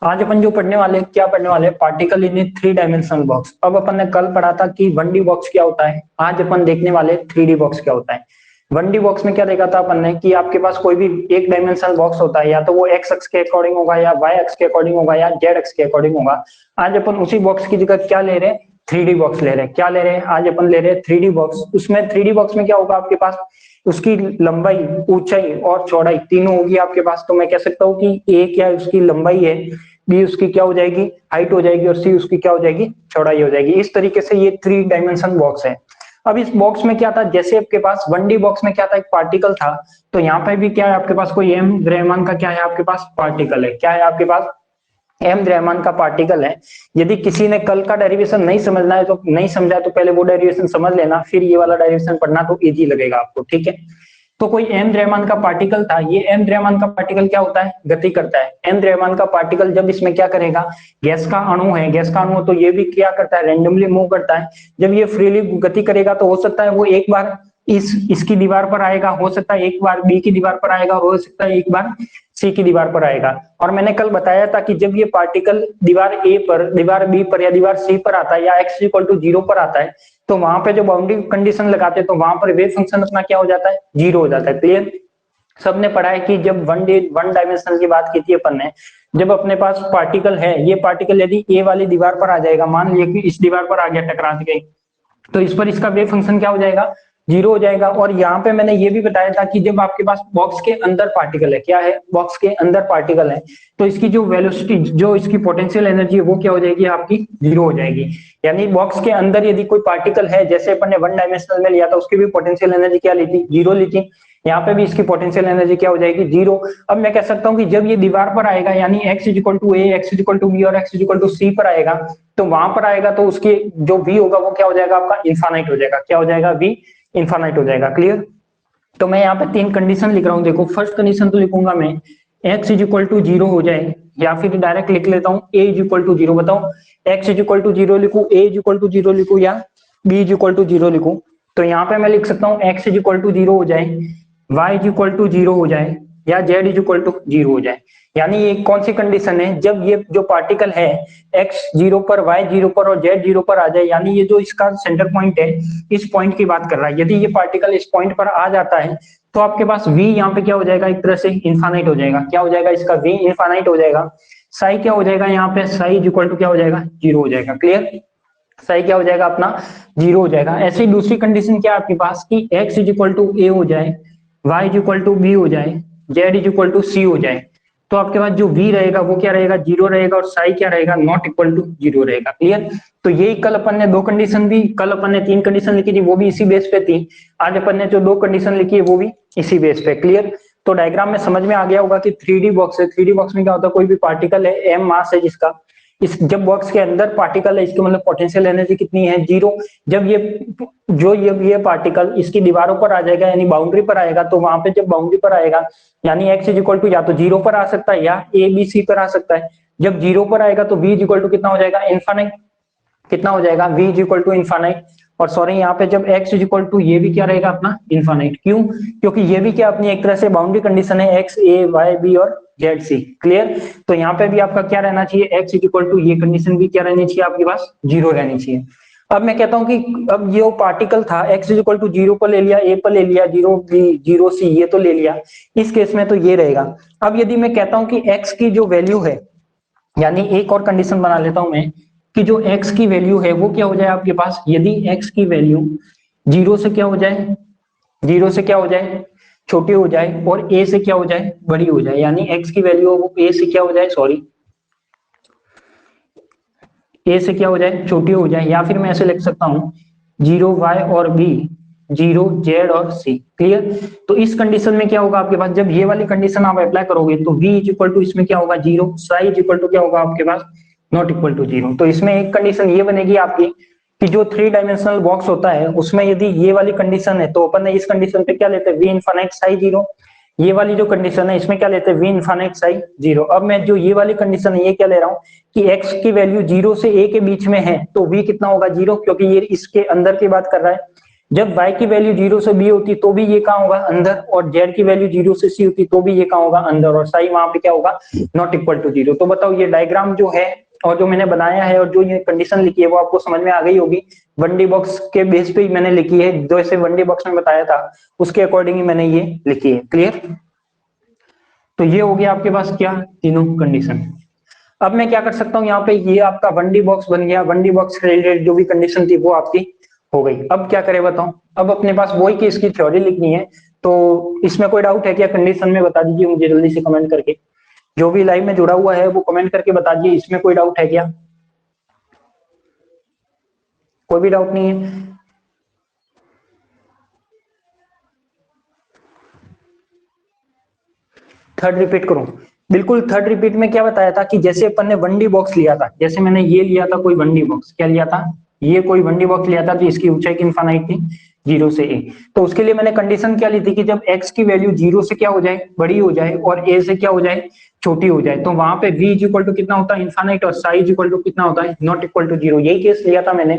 आज अपन जो पढ़ने वाले हैं, क्या पढ़ने वाले हैं? Particle in A three dimensional box. अब अपन ने कल पढ़ा था कि 1D बॉक्स क्या होता है, आज अपन देखने वाले 3D बॉक्स क्या होता है। 1D बॉक्स में क्या देखा था अपन ने कि आपके पास कोई भी एक डायमेंशनल बॉक्स होता है, या तो वो एक्स अक्ष के अकॉर्डिंग होगा, या वाई अक्ष के अकॉर्डिंग होगा, या जेड अक्ष के अकॉर्डिंग होगा। आज अपन उसी बॉक्स की जगह क्या ले रहे हैं? 3D बॉक्स ले रहे हैं। क्या ले रहे हैं? आज अपन ले रहे हैं 3D बॉक्स। उसमें 3D बॉक्स में क्या होगा आपके पास? उसकी लंबाई, ऊंचाई और चौड़ाई तीनों होगी आपके पास। तो मैं कह सकता हूँ कि ए क्या उसकी लंबाई है, बी उसकी क्या हो जाएगी? हाइट हो जाएगी, और सी उसकी क्या हो जाएगी? चौड़ाई हो जाएगी। इस तरीके से ये 3 डायमेंशन बॉक्स है। अब इस बॉक्स में क्या था, जैसे आपके पास 1D बॉक्स में क्या था, एक पार्टिकल था, तो यहाँ पे भी क्या है आपके पास? कोई एम द्रव्यमान का क्या है आपके पास? पार्टिकल है। क्या है आपके पास? एम द्रव्यमान का पार्टिकल है। यदि किसी ने कल का डेरिवेशन नहीं समझना है तो नहीं समझा, तो पहले वो डेरिवेशन समझ लेना, फिर ये वाला डेरिवेशन पढ़ना तो इजी लगेगा आपको, ठीक है। तो कोई एम द्रव्यमान का पार्टिकल था। ये एम द्रव्यमान का पार्टिकल क्या होता है? गति करता है। एम द्रव्यमान का पार्टिकल जब इसमें क्या करेगा, गैस का अणु है, गैस का अणु, तो ये भी क्या करता है? रैंडमली मूव करता है। जब ये फ्रीली गति करेगा तो हो सकता है वो एक बार इसकी दीवार पर आएगा, हो सकता है एक बार बी की दीवार पर आएगा, और हो सकता है एक बार सी की दीवार पर आएगा। और मैंने कल बताया था कि जब ये पार्टिकल दीवार ए पर, दीवार बी पर या दीवार सी पर आता है, या एक्स इक्वल टू 0 पर आता है, तो वहां पे जो बाउंड्री कंडीशन लगाते हैं तो वहां पर वेव फंक्शन अपना क्या हो जाता है? 0 हो जाता है। क्लियर? सबने पढ़ा है कि जब वन डायमेंशनल की बात की थी अपन ने, जब अपने पास पार्टिकल है, ये पार्टिकल यदि ए वाली दीवार पर आ जाएगा, मान लिया कि इस दीवार पर आ गया, टकरा गई, तो इस पर इसका वेव फंक्शन क्या हो जाएगा? 0 हो जाएगा। और यहाँ पे मैंने ये भी बताया था कि जब आपके पास बॉक्स के अंदर पार्टिकल है, क्या है? बॉक्स के अंदर पार्टिकल है, तो इसकी जो वेलोसिटी, जो इसकी पोटेंशियल एनर्जी है, वो क्या हो जाएगी आपकी? 0 हो जाएगी। यानी बॉक्स के अंदर यदि कोई पार्टिकल है, जैसे अपन ने 1 डायमेंशनल में लिया था, उसकी भी पोटेंशियल एनर्जी क्या ली थी? 0 ली थी। यहाँ पे भी इसकी पोटेंशियल एनर्जी क्या हो जाएगी? 0। अब मैं कह सकता हूँ कि जब ये दीवार पर आएगा, यानी x is equal to a, x is equal to b और x is equal to c पर आएगा, तो वहां पर आएगा तो उसकी जो v होगा वो क्या हो जाएगा आपका? इन्फानाइट हो जाएगा। क्या हो जाएगा? v इन्फानाइट हो जाएगा। क्लियर? तो मैं यहाँ पे 3 कंडीशन लिख रहा हूँ। देखो, फर्स्ट कंडीशन तो लिखूंगा मैं, x इज इक्वल टू 0 हो जाए, या फिर डायरेक्ट लिख लेता हूँ a इज इक्वल टू 0। बताओ, x इज इक्वल टू 0 लिखूं, a इज इक्वल टू 0 लिखूं, या b इज इक्वल टू 0 लिखूं? तो यहाँ पे मैं लिख सकता हूँ x इज इक्वल टू 0 हो जाए, y इज इक्वल टू 0 हो जाए, या z इज इक्वल टू 0 हो जाए। यानी ये कौन सी कंडीशन है? जब ये जो पार्टिकल है x 0 पर, y 0 पर और z 0 पर आ जाए, यानी ये जो इसका सेंटर पॉइंट है, इस पॉइंट की बात कर रहा है। यदि ये पार्टिकल इस पॉइंट पर आ जाता है तो आपके पास v यहाँ पे क्या हो जाएगा? एक तरह से इन्फानाइट हो जाएगा। क्या हो जाएगा? इसका v इन्फानाइट हो जाएगा। साई क्या हो जाएगा? यहाँ पे साई इज इक्वल टू क्या हो जाएगा? 0 हो जाएगा। क्लियर? साई क्या हो जाएगा अपना? 0 हो जाएगा। ऐसे ही दूसरी कंडीशन क्या है आपके पास कि x is equal to a हो जाए, y is equal to b हो जाए, z is equal to c हो जाए, तो आपके पास जो v रहेगा वो क्या रहेगा? 0 रहेगा, और साई क्या रहेगा? नॉट इक्वल टू 0 रहेगा। क्लियर? तो यही कल अपन ने 2 कंडीशन भी, कल अपन ने 3 कंडीशन लिखी थी, वो भी इसी बेस पे थी। आज अपन ने जो 2 कंडीशन लिखी है वो भी इसी बेस पे। क्लियर? तो डायग्राम में समझ में आ गया होगा कि 3D बॉक्स है। 3D बॉक्स में क्या होता है? कोई भी पार्टिकल है, m मास है जिसका, इस जब बॉक्स के अंदर पार्टिकल है, इसका मतलब पोटेंशियल एनर्जी कितनी है? 0। जब ये पार्टिकल इसकी दीवारों पर आ जाएगा, यानी बाउंड्री पर आएगा, तो वहां पे जब बाउंड्री पर आएगा, यानी x इज इक्वल टू या तो 0 पर आ सकता है, या a b c पर आ सकता है। जब 0 पर आएगा तो v इज इक्वल टू कितना हो जाएगा? इन्फानाइट। कितना हो जाएगा? v is equal to infinite. और सॉरी, यहाँ पे जब x इज इक्वल टू, ये भी क्या रहेगा अपना? इन्फानाइट। क्यों? क्योंकि ये भी क्या अपनी एक तरह से बाउंड्री कंडीशन है, x a y b और z c। क्लियर? तो यहाँ पे भी आपका क्या रहना चाहिए? x इज इक्वल टू, ये कंडीशन भी क्या रहनी चाहिए आपके पास? 0 रहनी चाहिए। अब मैं कहता हूं कि अब ये पार्टिकल था, x इज इक्वल टू 0 पर ले लिया, a पर ले लिया, 0 b 0 c ये तो ले लिया, इस केस में तो ये रहेगा। अब यदि मैं कहता हूं कि x की जो वैल्यू है, यानी एक और कंडीशन बना लेता हूं मैं, कि जो x की वैल्यू है वो क्या हो जाए आपके पास? यदि x की वैल्यू 0 से क्या हो जाए? 0 से क्या हो जाए? छोटी हो जाए, और a से क्या हो जाए? बड़ी हो जाए। यानी x की वैल्यू वो a से क्या हो जाए? सॉरी, a से क्या हो जाए? छोटी हो जाए। या फिर मैं ऐसे लिख सकता हूँ 0 y और b, 0 z और c। क्लियर? तो इस कंडीशन में क्या होगा आपके पास? जब ये वाली कंडीशन आप अप्लाई करोगे तो v इज इक्वल टू, इसमें क्या होगा? 0। साई इज इक्वल टू क्या होगा आपके पास? Not equal to 0। तो इसमें एक कंडीशन ये बनेगी आपकी कि जो 3 डायमेंशनल बॉक्स होता है उसमें यदि ये वाली कंडीशन है, तो अपन ने इस कंडीशन पे क्या लेते हैं? v infinite Sai 0। ये वाली जो कंडीशन है इसमें क्या लेते हैं? v infinite Sai 0। अब मैं जो ये वाली कंडीशन है ये क्या ले रहा हूँ कि x की वैल्यू 0 से a के बीच में है, तो v कितना होगा? 0, क्योंकि ये इसके अंदर की बात कर रहा है। जब y की वैल्यू 0 से b होती तो भी ये कहाँ होगा अंदर, और z की वैल्यू 0 से c होती तो भी ये कहाँ होगा अंदर, और साई वहां पे क्या होगा नॉट इक्वल टू 0। तो बताओ ये डायग्राम जो है और जो मैंने बनाया है और जो ये कंडीशन लिखी है वो आपको समझ में आ गई होगी। 1D बॉक्स के बेस पे ही मैंने लिखी है, जैसे 1D बॉक्स में बताया था उसके अकॉर्डिंग ही मैंने ये लिखी है। क्लियर? तो ये हो गया आपके पास क्या, तीनों कंडीशन। अब मैं क्या कर सकता हूँ यहाँ पे, ये आपका 1D बॉक्स बन गया, 1D बॉक्स से रिलेटेड जो भी कंडीशन थी वो आपकी हो गई। अब क्या करें बताओ, अब अपने पास वही की इसकी थ्योरी लिखनी है। तो इसमें कोई डाउट है क्या कंडीशन में, बता दीजिए मुझे जल्दी से कमेंट करके। जो भी लाइव में जुड़ा हुआ है वो कमेंट करके बता दीजिए, इसमें कोई डाउट है क्या? कोई भी डाउट नहीं है? थर्ड रिपीट करूं? बिल्कुल, थर्ड रिपीट में क्या बताया था कि जैसे अपन ने 1D बॉक्स लिया था, जैसे मैंने ये लिया था कोई 1D बॉक्स, क्या लिया था, ये कोई 1D बॉक्स लिया था तो इसकी ऊंचाई इनफाइनाइट थी 0 से a। तो उसके लिए मैंने कंडीशन क्या ली थी कि जब x की वैल्यू 0 से क्या हो जाए बड़ी हो जाए और a से क्या हो जाए छोटी हो जाए, तो वहां पे v इज इक्वल टू कितना होता है इनफाइनाइट, और साई इज इक्वल टू कितना होता है नॉट इक्वल टू 0। यही केस लिया था मैंने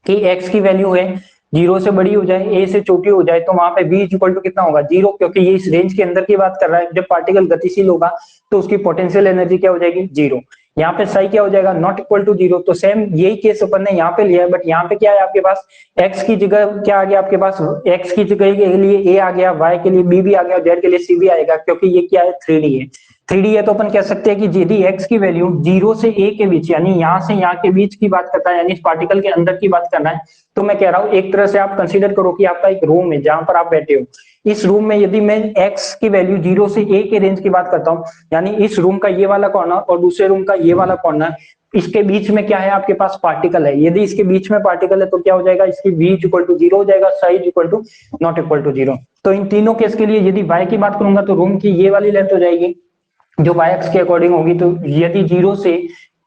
कि x की वैल्यू है 0 से बड़ी हो जाए a से छोटी हो जाए, तो वहां पे v इज इक्वल टू कितना होगा 0, क्योंकि ये इस रेंज के अंदर की बात कर रहा है। जब पार्टिकल गतिशील होगा तो उसकी पोटेंशियल एनर्जी क्या हो जाएगी 0। यहाँ पे साई क्या हो जाएगा नॉट इक्वल टू 0। तो सेम यही केस अपन ने यहाँ पे लिया है, बट यहाँ पे क्या है आपके पास x की जगह क्या आ गया आपके पास, x की जगह के लिए a आ गया, y के लिए b भी आ गया, z के लिए c भी आएगा, क्योंकि ये क्या है 3D है। 3D है तो अपन कह सकते हैं कि यदि x की वैल्यू 0 से a के बीच, यानी यहाँ से यहाँ के बीच की बात करता है, यानी इस पार्टिकल के अंदर की बात करना है, तो मैं कह रहा हूँ एक तरह से आप कंसीडर करो कि आपका एक रूम है जहां पर आप बैठे हो। इस रूम में यदि मैं x की वैल्यू 0 से a के रेंज की बात करता हूँ, यानी इस रूम का ये वाला कॉर्नर और दूसरे रूम का ये वाला कॉर्नर, इसके बीच में क्या है आपके पास पार्टिकल है। यदि इसके बीच में पार्टिकल है तो क्या हो जाएगा, इसकी v इक्वल टू 0 हो जाएगा, psi equal to not equal to 0। तो इन तीनों केस के लिए यदि y की बात करूंगा तो रूम की ये वाली लेंथ हो जाएगी जो y एक्स के अकॉर्डिंग होगी। तो यदि 0 से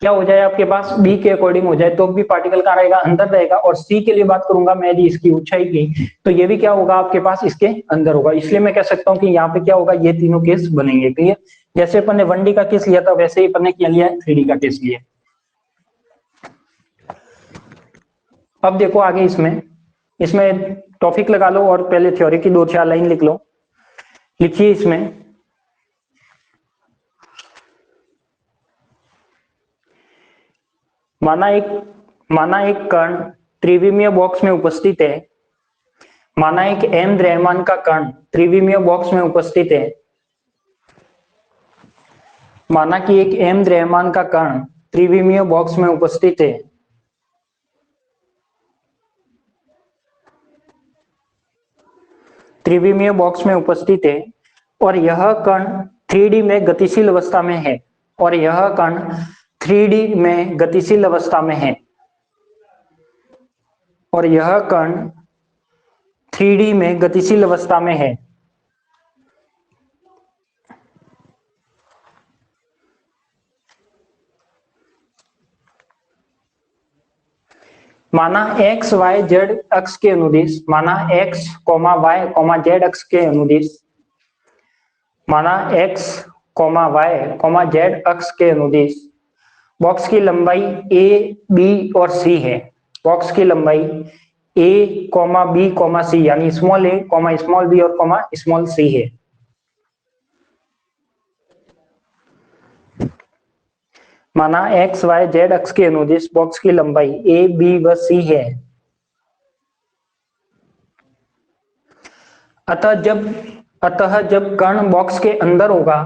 क्या हो जाए आपके पास b के अकॉर्डिंग हो जाए तो भी पार्टिकल कहाँ रहेगा अंदर रहेगा। और c के लिए बात करूंगा मैं यदि इसकी ऊंचाई की, तो ये भी क्या होगा आपके पास इसके अंदर होगा। इसलिए मैं कह सकता हूँ कि यहाँ पे क्या होगा, ये तीनों केस बनेंगे। क्लियर? जैसे अपन ने 1D का केस लिया था वैसे ही अपन ने क्या लिया है 3D का केस लिया। अब देखो आगे इसमें इसमें टॉपिक लगा लो और पहले थ्योरी की 2-4 लाइन लिख लो। लिखिए इसमें, माना एक कण त्रिविमीय बॉक्स में उपस्थित है। माना एक m द्रव्यमान का कण त्रिविमीय बॉक्स में उपस्थित है। माना कि एक m द्रव्यमान का कण त्रिविमीय बॉक्स में उपस्थित है। त्रिविमीय बॉक्स में उपस्थित है और यह कण 3D में गतिशील अवस्था में है। और यह कण 3D में गतिशील अवस्था में है। और यह कण 3D में गतिशील अवस्था में है। माना x y z अक्ष के अनुदिश, माना x y z अक्ष के अनुदिश, माना x y z अक्ष के अनुदिश बॉक्स की लंबाई a b और c है। बॉक्स की लंबाई a b c यानी स्मॉल a स्मॉल b और स्मॉल c है। माना x y z अक्ष के अनुदिश बॉक्स की लंबाई a b व c है। अतः जब कण बॉक्स के अंदर होगा,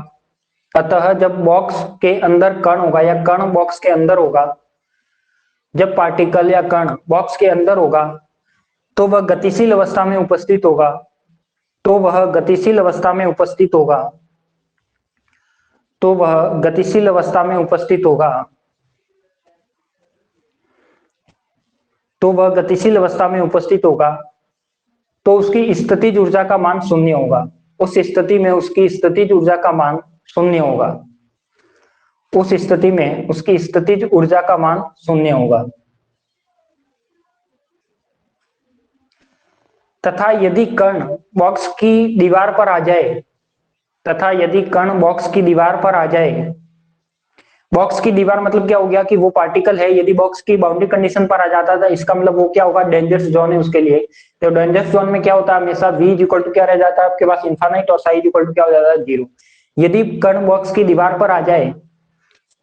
अतः जब बॉक्स के अंदर कण होगा या कण बॉक्स के अंदर होगा, जब पार्टिकल या कण बॉक्स के अंदर होगा तो वह गतिशील अवस्था में उपस्थित होगा। तो वह गतिशील अवस्था में उपस्थित होगा। तो वह गतिशील अवस्था में उपस्थित होगा। तो वह गतिशील अवस्था में उपस्थित होगा। तो उसकी स्थितिज ऊर्जा का मान शून्य होगा। उस स्थिति में उसकी स्थितिज ऊर्जा का मान शून्य होगा। उस स्थिति में उसकी स्थितिज ऊर्जा का मान शून्य होगा। तथा यदि कण बॉक्स की दीवार पर आ जाए, तथा यदि कण बॉक्स की दीवार पर आ जाए बॉक्स की दीवार मतलब क्या हो गया कि वो पार्टिकल है, यदि बॉक्स की बाउंड्री कंडीशन पर आ जाता था इसका मतलब वो क्या होगा, डेंजरस जोन है उसके लिए। तो डेंजरस जोन में क्या होता है, हमेशा v इक्वल टू क्या रह जाता है आपके पास, इन्फानाइट, और साइज इक्वल टू क्या हो जाता है, 0। यदि कण बॉक्स की दीवार पर आ जाए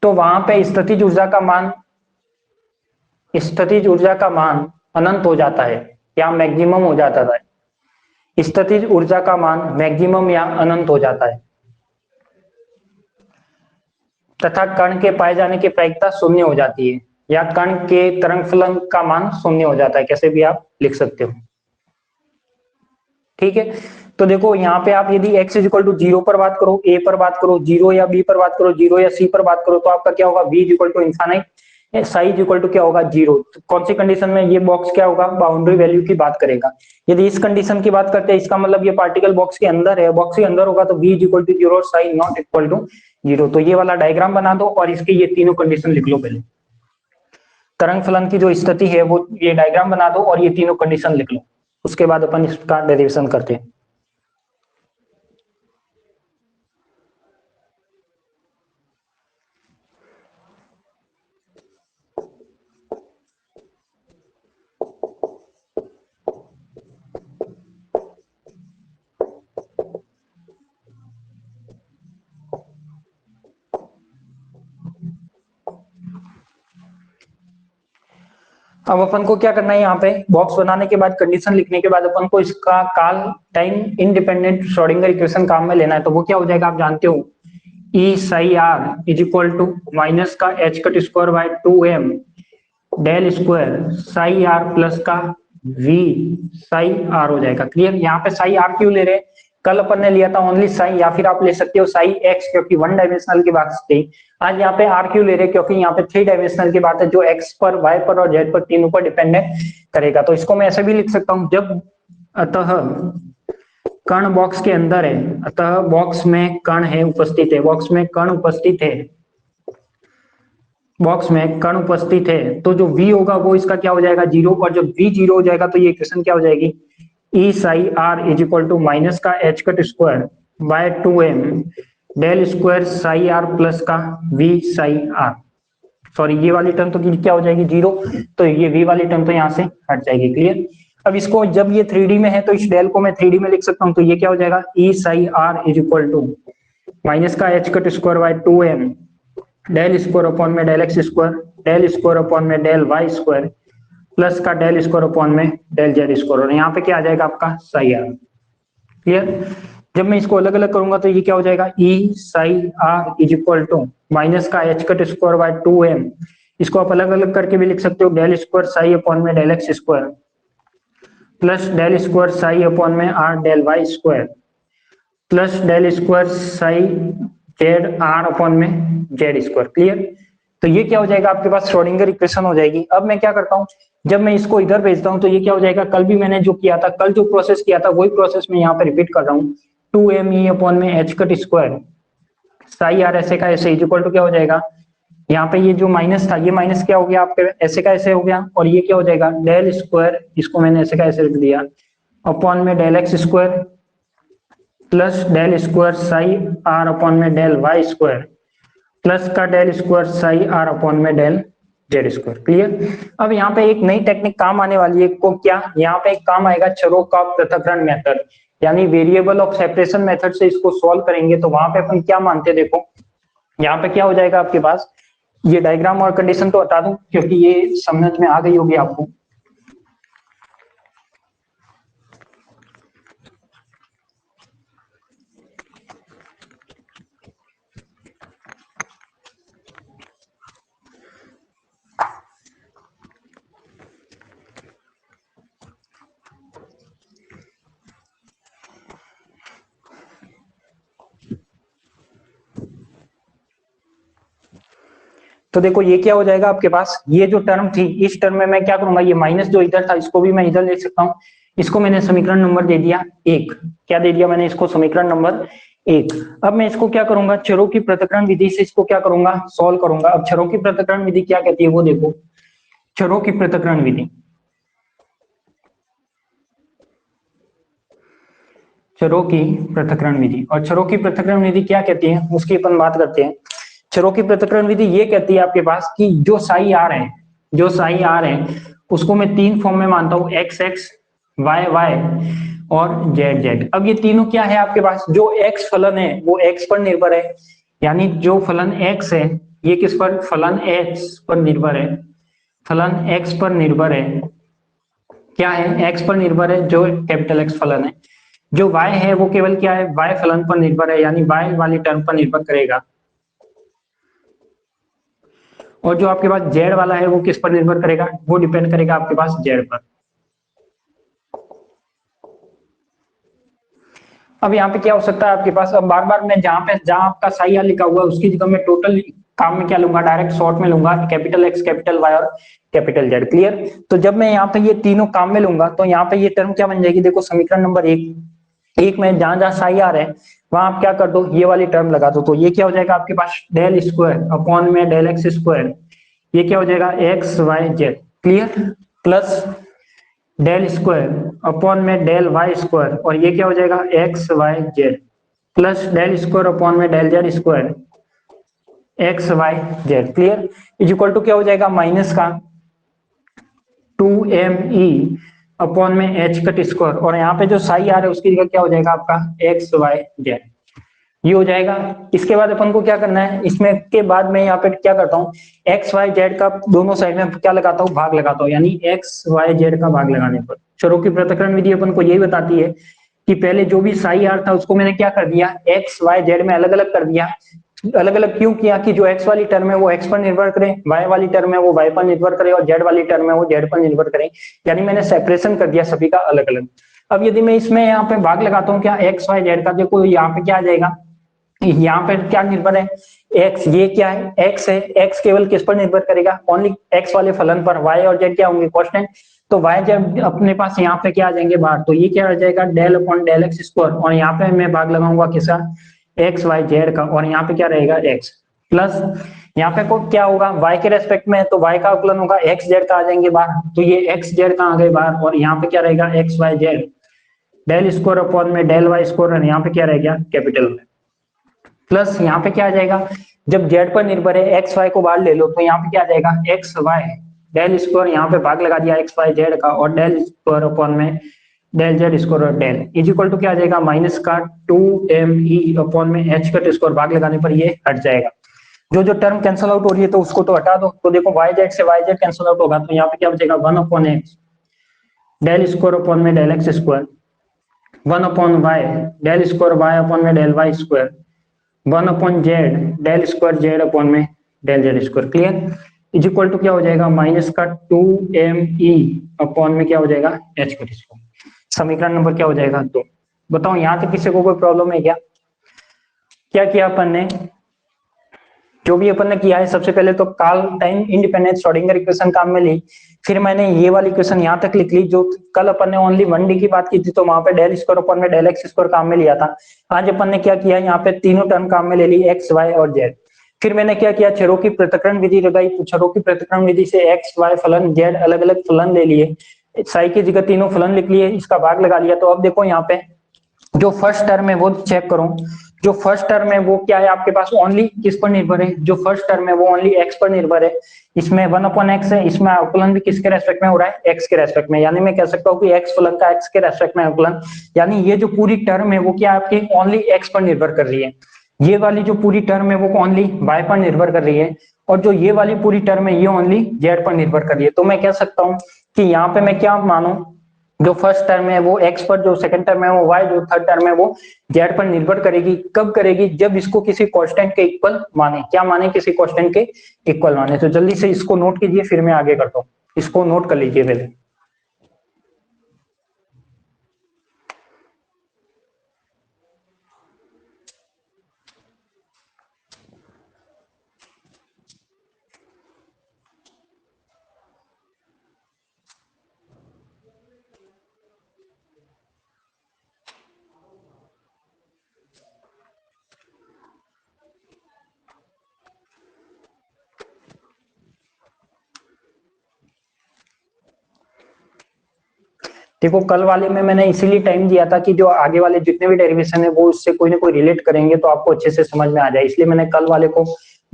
तो वहां पे स्थितिज ऊर्जा का मान अनंत हो जाता है या मैक्सिमम हो जाता है। स्थितिज ऊर्जा का मान मैक्सिमम या अनंत हो जाता है तथा कण के पाए जाने की प्रायिकता शून्य हो जाती है, या कण के तरंग फलन का मान शून्य हो जाता है, कैसे भी आप लिख सकते हो। ठीक है, तो देखो यहाँ पे आप यदि x इज इक्वल टू 0 पर बात करो, a पर बात करो 0, या b पर बात करो 0, या c पर बात करो, तो आपका क्या होगा, v is equal to infinite, psi equal to क्या होगा, 0। तो कौन सी कंडीशन में ये बॉक्स क्या होगा, बाउंड्री वैल्यू की बात करेगा। यदि इस कंडीशन की बात करते हैं इसका मतलब ये पार्टिकल बॉक्स के अंदर है, बॉक्स के अंदर होगा तो v इज इक्वल टू 0 और साइज नॉट इक्वल टू 0। तो ये वाला डायग्राम बना दो और इसके ये तीनों कंडीशन लिख लो पहले। तरंग फलन की जो स्थिति है वो ये डायग्राम बना दो और ये तीनों कंडीशन लिख लो, उसके बाद अपन इसका डेरिवेशन करते हैं। अब अपन को क्या करना है, यहाँ पे बॉक्स बनाने के बाद कंडीशन लिखने के बाद अपन को इसका काल टाइम इंडिपेंडेंट श्रोडिंगर इक्वेशन काम में लेना है। तो वो क्या हो जाएगा, आप जानते हो, E psi r is equal to minus का h cut square by 2m del square psi r plus का v साई आर हो जाएगा। क्लियर, यहाँ पे साई आर क्यों ले रहे हैं, कल अपन ने लिया था ओनली साई, या फिर आप ले सकते हो साई एक्स, क्योंकि वन डायमेंशनल की बात थी। आज यहाँ पे आर क्यों ले रहे हैं, क्योंकि यहाँ पे थ्री डायमेंशनल की बात है, जो एक्स पर, वाई पर और जेड पर तीनों पर डिपेंड करेगा। तो इसको मैं ऐसे भी लिख सकता हूँ, जब अतः कण बॉक्स के अंदर है, अतः बॉक्स में कण है उपस्थित है, बॉक्स में कण उपस्थित है, बॉक्स में कण उपस्थित है, तो जो v होगा वो इसका क्या हो जाएगा, 0। और जब v 0 हो जाएगा तो ये इक्वेशन क्या हो जाएगी, E psi r is equal to minus का h cut square by 2m del square psi r plus का v साई आर। सॉरी, ये वाली टर्म तो क्या हो जाएगी, 0, तो ये v वाली टर्म तो यहाँ से हट जाएगी। क्लियर, अब इसको जब ये 3D में है तो इस डेल को मैं 3D में लिख सकता हूँ, तो ये क्या हो जाएगा, E psi r is equal to minus का h cut square by 2m del square upon में del x square, del square upon में डेल वाई स्क्वायर, प्लस का डेल स्क्वायर अपॉन में डेल जेड स्क्वायर, और यहाँ पे क्या आ जाएगा आपका साई आर। क्लियर, जब मैं इसको अलग अलग करूंगा तो ये क्या हो जाएगा, E psi r is equal to minus का h cut square by 2m, इसको आप अलग अलग करके भी लिख सकते हो, डेल स्क्वायर साई अपॉन में del x square plus del square psi upon में r del y square plus del square psi z r upon में जेड स्क्वायर। क्लियर, तो ये क्या हो जाएगा आपके पास, श्रोडिंगर इक्वेशन हो जाएगी। अब मैं क्या करता हूँ, जब मैं इसको इधर भेजता हूँ तो ये क्या हो जाएगा, कल भी मैंने जो किया था, कल जो प्रोसेस किया था वही प्रोसेस मैं यहाँ पे रिपीट कर रहा हूँ। 2m अपॉन में H cut square psi are ऐसे का ऐसे इज इक्वल टू क्या हो जाएगा, यहाँ पे ये जो माइनस था ये माइनस क्या हो गया आपके, ऐसे का ऐसे हो गया, और ये क्या हो जाएगा, डेल स्क्वायर, इसको मैंने ऐसे का ऐसे रख दिया, अपॉन में del x square plus del square psi r upon में डेल वाई स्क्वायर प्लस का del square psi r upon में डेल जेड स्क्वायर। क्लियर, अब यहाँ पे एक नई टेक्निक काम आने वाली है, को क्या, यहाँ पे एक काम आएगा चरों का पृथक्करण मेथड, यानी वेरिएबल ऑफ सेपरेशन मेथड से इसको सॉल्व करेंगे। तो वहां पे अपन क्या मानते हैं, देखो यहाँ पे क्या हो जाएगा आपके पास, ये डायग्राम और कंडीशन तो हटा दूं क्योंकि ये समझ में आ गई होगी आपको। तो देखो ये क्या हो जाएगा आपके पास, ये जो टर्म थी इस टर्म में मैं क्या करूंगा, ये माइनस जो इधर था इसको भी मैं इधर ले सकता हूँ, इसको मैंने समीकरण नंबर दे दिया 1। क्या दे दिया मैंने इसको, समीकरण नंबर 1। अब मैं इसको क्या करूंगा, चरों की पृथक्करण विधि से इसको क्या करूंगा, सॉल्व करूंगा। अब चरों की पृथक्करण विधि क्या कहती है वो देखो, चरों की पृथक्करण विधि, चरों की पृथक्करण विधि, और चरों की पृथक्करण विधि क्या कहती है उसकी अपन बात करते हैं। चेरोकी पृथक्करण विधि ये कहती है आपके पास कि जो साई आर है उसको मैं तीन फॉर्म में मानता हूं, एक्स एक्स, वाई वाई और जेड जेड। अब ये तीनों क्या है आपके पास, जो एक्स फलन है वो एक्स पर निर्भर है, यानी जो फलन एक्स है ये किस पर, फलन एक्स पर निर्भर है, फलन एक्स पर निर्भर है, क्या है, एक्स पर निर्भर है जो कैपिटल एक्स फलन है। जो y है वो केवल क्या है, y फलन पर निर्भर है, यानी y वाली टर्म पर निर्भर करेगा। और जो आपके पास z वाला है वो किस पर निर्भर करेगा, वो डिपेंड करेगा आपके पास z पर। अब यहाँ पे क्या हो सकता है आपके पास, अब बार बार मैं जहां आपका साई आर लिखा हुआ है उसकी जगह मैं टोटल काम में क्या लूंगा, डायरेक्ट शॉर्ट में लूंगा, कैपिटल एक्स, कैपिटल वाई और कैपिटल जेड। क्लियर। तो जब मैं यहाँ पे ये तीनों काम में लूंगा तो यहाँ पे ये टर्म क्या बन जाएगी, देखो समीकरण नंबर एक में जहां जहां साई आर है वहां आप क्या कर दो, ये वाली टर्म लगा दो, तो ये क्या हो जाएगा आपके पास, डेल स्क्वायर अपॉन में डेल एक्स स्क्वायर, ये क्या हो जाएगा, x y z. Clear. Plus del square upon में डेल वाई स्क्वायर, और ये क्या हो जाएगा, x y z, plus del square upon में del z square, x y z. Clear. Is equal to क्या हो जाएगा, माइनस का 2me अपॉन में एच कट स्क्वायर, और यहाँ पे जो साई आ रहा है उसकी जगह क्या हो जाएगा आपका, एक्स वाई जेड, ये हो जाएगा। इसके बाद अपन को क्या करना है, इसमें के बाद मैं यहाँ पे क्या करता हूँ, एक्स वाई जेड का दोनों साइड में क्या लगाता हूँ, भाग लगाता हूँ, यानी एक्स वाई जेड का भाग लगाने पर चरों की पृथक्करण विधि अपन को यही बताती है कि पहले जो भी साई आर था उसको मैंने क्या कर दिया, एक्स वाई जेड में अलग अलग कर दिया। अलग अलग क्यों किया, कि जो एक्स वाली टर्म है वो एक्स पर निर्भर करे, वाई वाली टर्म है वो वाई पर निर्भर करे, और जेड वाली टर्म है वो जेड पर निर्भर करे, यानी मैंने सेपरेशन कर दिया सभी का अलग अलग। अब यदि मैं इसमें यहाँ पे भाग लगाता हूँ क्या, एक्स वाई जेड का, देखो यहाँ पे क्या आ जाएगा, यहाँ पे क्या निर्भर है, एक्स, ये क्या है, एक्स है, एक्स केवल किस पर निर्भर करेगा, ओनली एक्स वाले फलन पर, वाई और जेड क्या होंगे, कांस्टेंट। तो वाई जब अपने पास यहाँ पे क्या आ जाएंगे बाहर, तो ये क्या आ जाएगा, del upon del x square, और यहाँ पे मैं भाग लगाऊंगा किसका, एक्स वाई जेड का, और यहाँ पे क्या रहेगा, एक्स, प्लस यहाँ पे को क्या होगा, y के रेस्पेक्ट में, तो y का अवकलन होगा, x z का आ जाएंगे बाहर, तो ये x z का आ गए बाहर, और यहाँ पे क्या रहेगा, x y z, del square upon में डेल y स्क्वायर, और यहाँ पे क्या रहेगा, कैपिटल में, प्लस यहाँ पे क्या आ जाएगा, जब z पर निर्भर है x y को बाहर ले लो, तो यहाँ पे क्या आ जाएगा, x y डेल स्क्वायर, यहाँ पे भाग लगा दिया x y z का, और डेल स्क्वायर अपॉन में डेल जेड स्क्वायर और डेल, इज इक्वल टू क्या आ जाएगा, माइनस का 2me अपॉन में h कट स्क्वायर, भाग लगाने पर ये हट जाएगा। जो जो टर्म कैंसिल आउट हो रही है तो उसको तो हटा दो, तो देखो yz से yz कैंसिल आउट होगा, तो यहाँ पे क्या बचेगा, 1 upon x del square upon में del x square, 1 upon y del square y upon में del y square, 1 upon z del square z upon में del z square. Clear. Is equal to क्या हो जाएगा, माइनस का 2me upon में क्या हो जाएगा, h कट स्क्वायर। समीकरण नंबर क्या हो जाएगा, 2। बताओ यहाँ तक किसी को कोई प्रॉब्लम है क्या। क्या किया अपन ने, जो भी अपन ने किया है, सबसे पहले तो काल टाइम इंडिपेंडेंट श्रोडिंगर इक्वेशन काम में ली, फिर मैंने ये वाली इक्वेशन यहाँ तक लिख ली, जो कल अपन ने ओनली 1D की बात की थी तो वहां पे डेल स्क्वायर अपॉन में डेल एक्स स्क्वायर काम में लिया था। आज अपन ने क्या किया, यहाँ पे तीनों टर्म काम में ले ली, एक्स वाई और जेड। फिर मैंने क्या किया, चरों की पृथक्करण विधि लगाई, तो चरों की पृथक्करण विधि से एक्स वाई फलन जेड अलग अलग फलन ले लिए, साई की जगह तीनों फलन लिख लिए, इसका भाग लगा लिया। तो अब देखो यहाँ पे जो फर्स्ट टर्म है वो चेक करो, जो फर्स्ट टर्म है वो क्या है आपके पास, ओनली किस पर निर्भर है, जो फर्स्ट टर्म है वो ओनली एक्स पर निर्भर है, इसमें 1 अपॉन एक्स है, इसमें अवकलन भी किसके रेस्पेक्ट में हो रहा है, एक्स के रेस्पेक्ट में, यानी मैं कह सकता हूँ कि एक्स फलन का एक्स के रेस्पेक्ट में अवकलन, यानी ये जो पूरी टर्म है वो क्या आपकी ओनली एक्स पर निर्भर कर रही है, ये वाली जो पूरी टर्म है वो ओनली वाई पर निर्भर कर रही है, और जो ये वाली पूरी टर्म है ये ओनली जेड पर निर्भर कर रही है। तो मैं कह सकता हूँ कि यहाँ पे मैं क्या मानू, जो फर्स्ट टर्म है वो एक्स पर, जो सेकंड टर्म है वो वाई, जो थर्ड टर्म है वो जेड पर निर्भर करेगी। कब करेगी, जब इसको किसी कांस्टेंट के इक्वल माने, क्या माने, किसी कांस्टेंट के इक्वल माने। तो जल्दी से इसको नोट कीजिए, फिर मैं आगे करता हूँ, इसको नोट कर लीजिए पहले। देखो कल वाले में मैंने इसीलिए टाइम दिया था कि जो आगे वाले जितने भी डेरिवेशन है वो उससे कोई ना कोई रिलेट करेंगे तो आपको अच्छे से समझ में आ जाए, इसलिए मैंने कल वाले को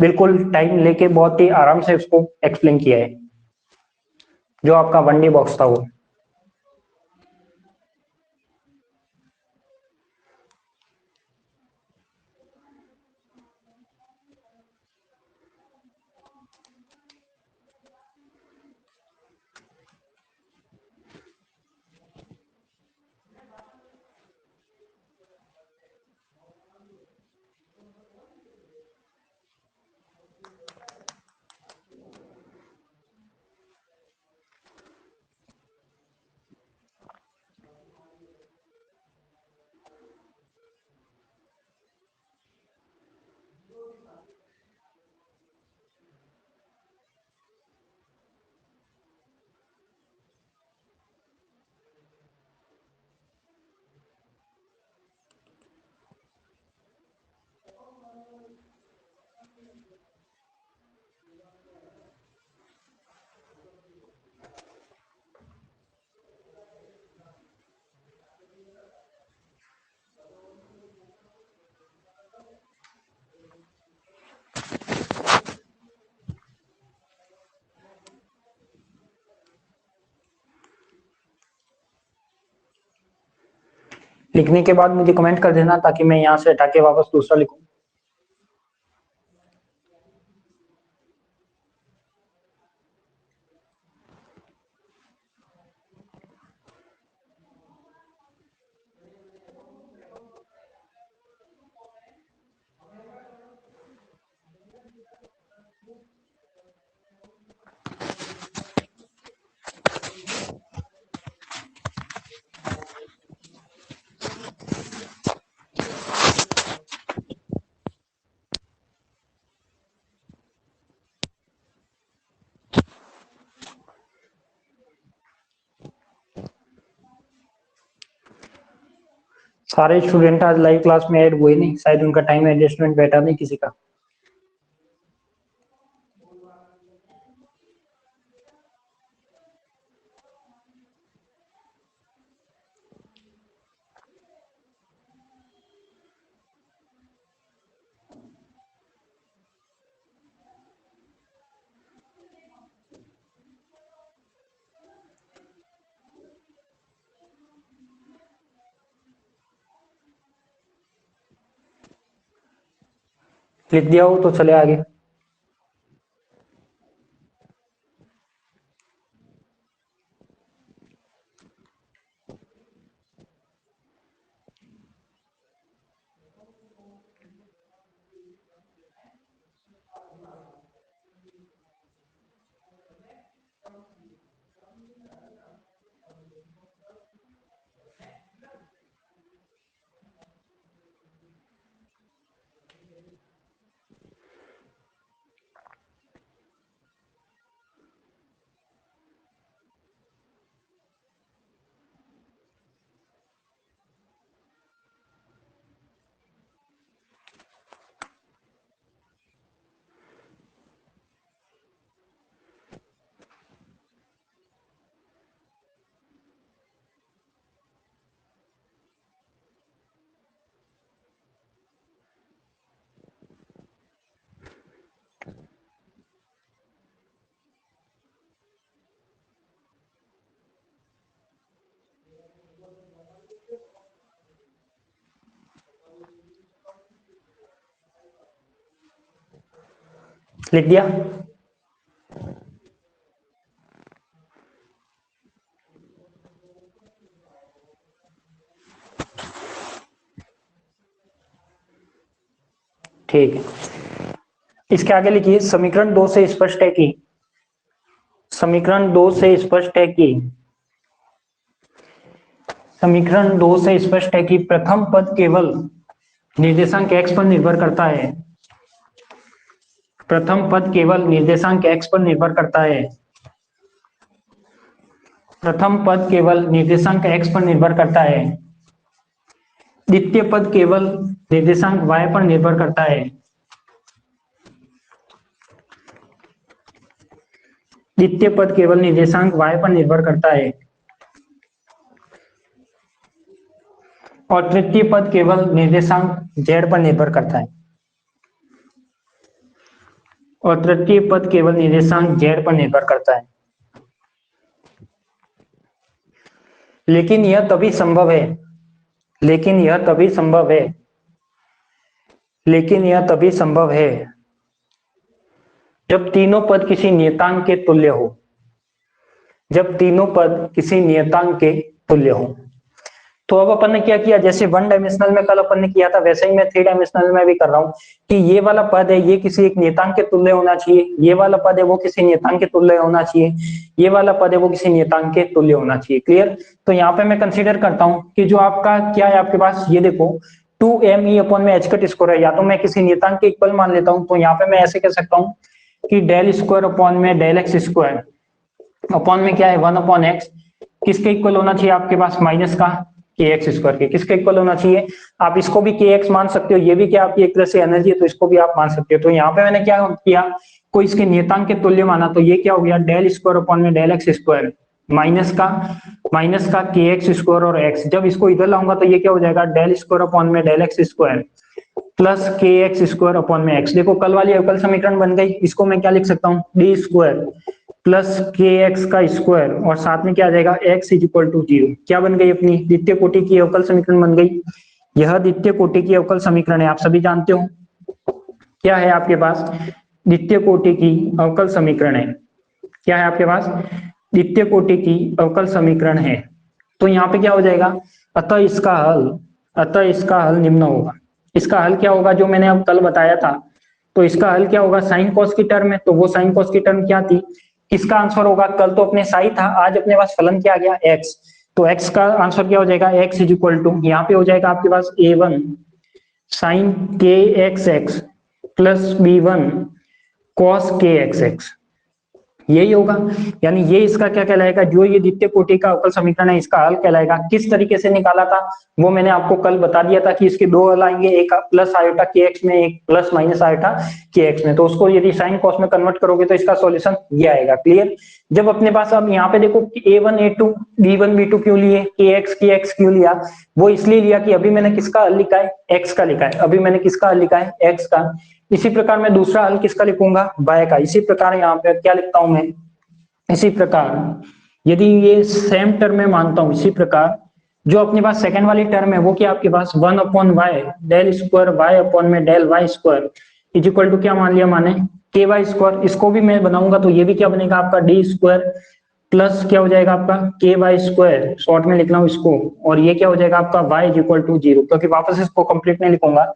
बिल्कुल टाइम लेके बहुत ही आराम से उसको एक्सप्लेन किया है, जो आपका 1D बॉक्स था वो। लिखने के बाद मुझे कमेंट कर देना ताकि मैं यहाँ से हटा के वापस दूसरा लिखूं। सारे स्टूडेंट आज लाइव क्लास में ऐड हुए नहीं, शायद उनका टाइम एडजस्टमेंट बैठा नहीं किसी का। लिख दिया हो तो चले आगे। लिख दिया। ठीक है, इसके आगे लिखिए समीकरण 2 से स्पष्ट है कि, समीकरण 2 से स्पष्ट है कि, समीकरण 2 से स्पष्ट है कि प्रथम पद केवल निर्देशांक x पर निर्भर करता है। प्रथम पद केवल निर्देशांक x पर निर्भर करता है। प्रथम पद केवल निर्देशांक x पर निर्भर करता है। द्वितीय पद केवल निर्देशांक y पर निर्भर करता है। द्वितीय पद केवल निर्देशांक y पर निर्भर करता है और तृतीय पद केवल निर्देशांक z पर निर्भर करता है। और तृतीय पद केवल निर्देशांक z पर निर्भर करता है। लेकिन यह तभी संभव है लेकिन यह तभी संभव है लेकिन यह तभी संभव है जब तीनों पद किसी नियतांक के तुल्य हो। जब तीनों पद किसी नियतांक के तुल्य हो। तो अब अपन ने क्या किया, जैसे वन डायमेंशनल में कल अपन ने किया था वैसे ही मैं थ्री डायमेंशनल में भी कर रहा हूँ कि ये वाला पद है ये किसी एक नियतांक के तुल्य होना चाहिए, ये वाला पद है वो किसी नियतांक के तुल्य होना चाहिए, ये वाला पद है वो किसी नियतांक के तुल्य होना चाहिए। क्लियर। तो यहाँ पे मैं कंसीडर करता हूँ कि जो आपका क्या है आपके पास, ये देखो 2me अपॉन में h कट स्क्वायर है, या तो मैं किसी नियतांक के इक्वल मान लेता हूँ। तो यहाँ पे मैं ऐसे कह सकता हूँ कि डेल स्क्वायर अपॉन में डेल एक्स स्क्वायर अपॉन में क्या है 1 अपॉन एक्स, किसके इक्वल होना चाहिए आपके पास, माइनस का के एक्स स्क्वायर के, किसके इक्वल होना चाहिए। आप इसको भी के एक्स मान सकते हो, ये भी क्या आपकी एक तरह से एनर्जी है तो इसको भी आप मान सकते हो। तो यहाँ पे मैंने क्या किया, कोई इसके नियतांक के तुल्य माना, तो ये क्या हो गया डेल स्क्वायर अपॉन में डेल एक्स स्क्वायर माइनस का के एक्स स्क्वायर और एक्स, जब इसको इधर लाऊंगा तो ये क्या हो जाएगा डेल स्क्वायर अपॉन में डेल एक्स स्क्वायर प्लस के एक्स स्क्वायर अपॉन में एक्स। देखो कल वाली अवकल समीकरण बन गई, इसको मैं क्या लिख सकता हूँ डी स्क्वायर प्लस के एक्स का स्क्वायर और साथ में क्या आ जाएगा एक्स इज इक्वल टू 0। क्या बन गई अपनी द्वितीय कोटि की अवकल समीकरण बन गई। यह द्वितीय कोटि की अवकल समीकरण है, आप सभी जानते हो क्या है आपके पास द्वितीय कोटि की अवकल समीकरण है। क्या है आपके पास द्वितीय कोटि की अवकल समीकरण है। तो यहाँ पे क्या हो जाएगा, अतः इसका हल निम्न होगा। इसका हल क्या होगा जो मैंने अब कल बताया था, तो इसका हल क्या होगा साइन कॉस की टर्म है, तो वो साइन कॉस की टर्म क्या थी, किसका आंसर होगा, कल तो अपने साई था आज अपने पास फलन क्या आ गया एक्स, तो एक्स का आंसर क्या हो जाएगा एक्स इज इक्वल टू यहाँ पे हो जाएगा आपके पास a1 sign k x x plus b1 cos के एक्स एक्स, यही होगा। यानी ये इसका क्या कहलाएगा, जो ये द्वितीय कोटि का अवकल समीकरण है इसका हल कहलाएगा। किस तरीके से निकाला था वो मैंने आपको कल बता दिया था कि इसके दो हल आएंगे, एक प्लस आयोटा के एक्स में, एक प्लस माइनस आयोटा के एक्स में। तो उसको यदि साइन कॉस में कन्वर्ट करोगे तो इसका सॉल्यूशन ये आएगा। क्लियर। जब अपने पास अब यहाँ पे देखो a1 a2 b1 b2 क्यों लिए, के एक्स क्यों लिया, वो इसलिए लिया कि अभी मैंने किसका हल लिखा है एक्स का लिखा है, अभी मैंने किसका हल लिखा है एक्स का। इसी प्रकार मैं दूसरा हल किसका लिखूंगा y का। इसी प्रकार यहाँ पे क्या लिखता हूं मैं, इसी प्रकार यदि ये सेम टर्म में मानता हूं, इसी प्रकार जो अपने पास सेकंड वाली टर्म है वो क्या आपके पास 1 अपॉन y del square y upon में del y square is equal to क्या मान लिया माने के वाई स्क्वायर। इसको भी मैं बनाऊंगा तो ये भी क्या बनेगा आपका डी स्क्वायर प्लस क्या हो जाएगा आपका के वाई स्क्वायर, शॉर्ट में लिख रहा हूं इसको, और ये क्या हो जाएगा आपका वाई इज इक्वल टू 0, क्योंकि वापस इसको कंप्लीट नहीं लिखूंगा।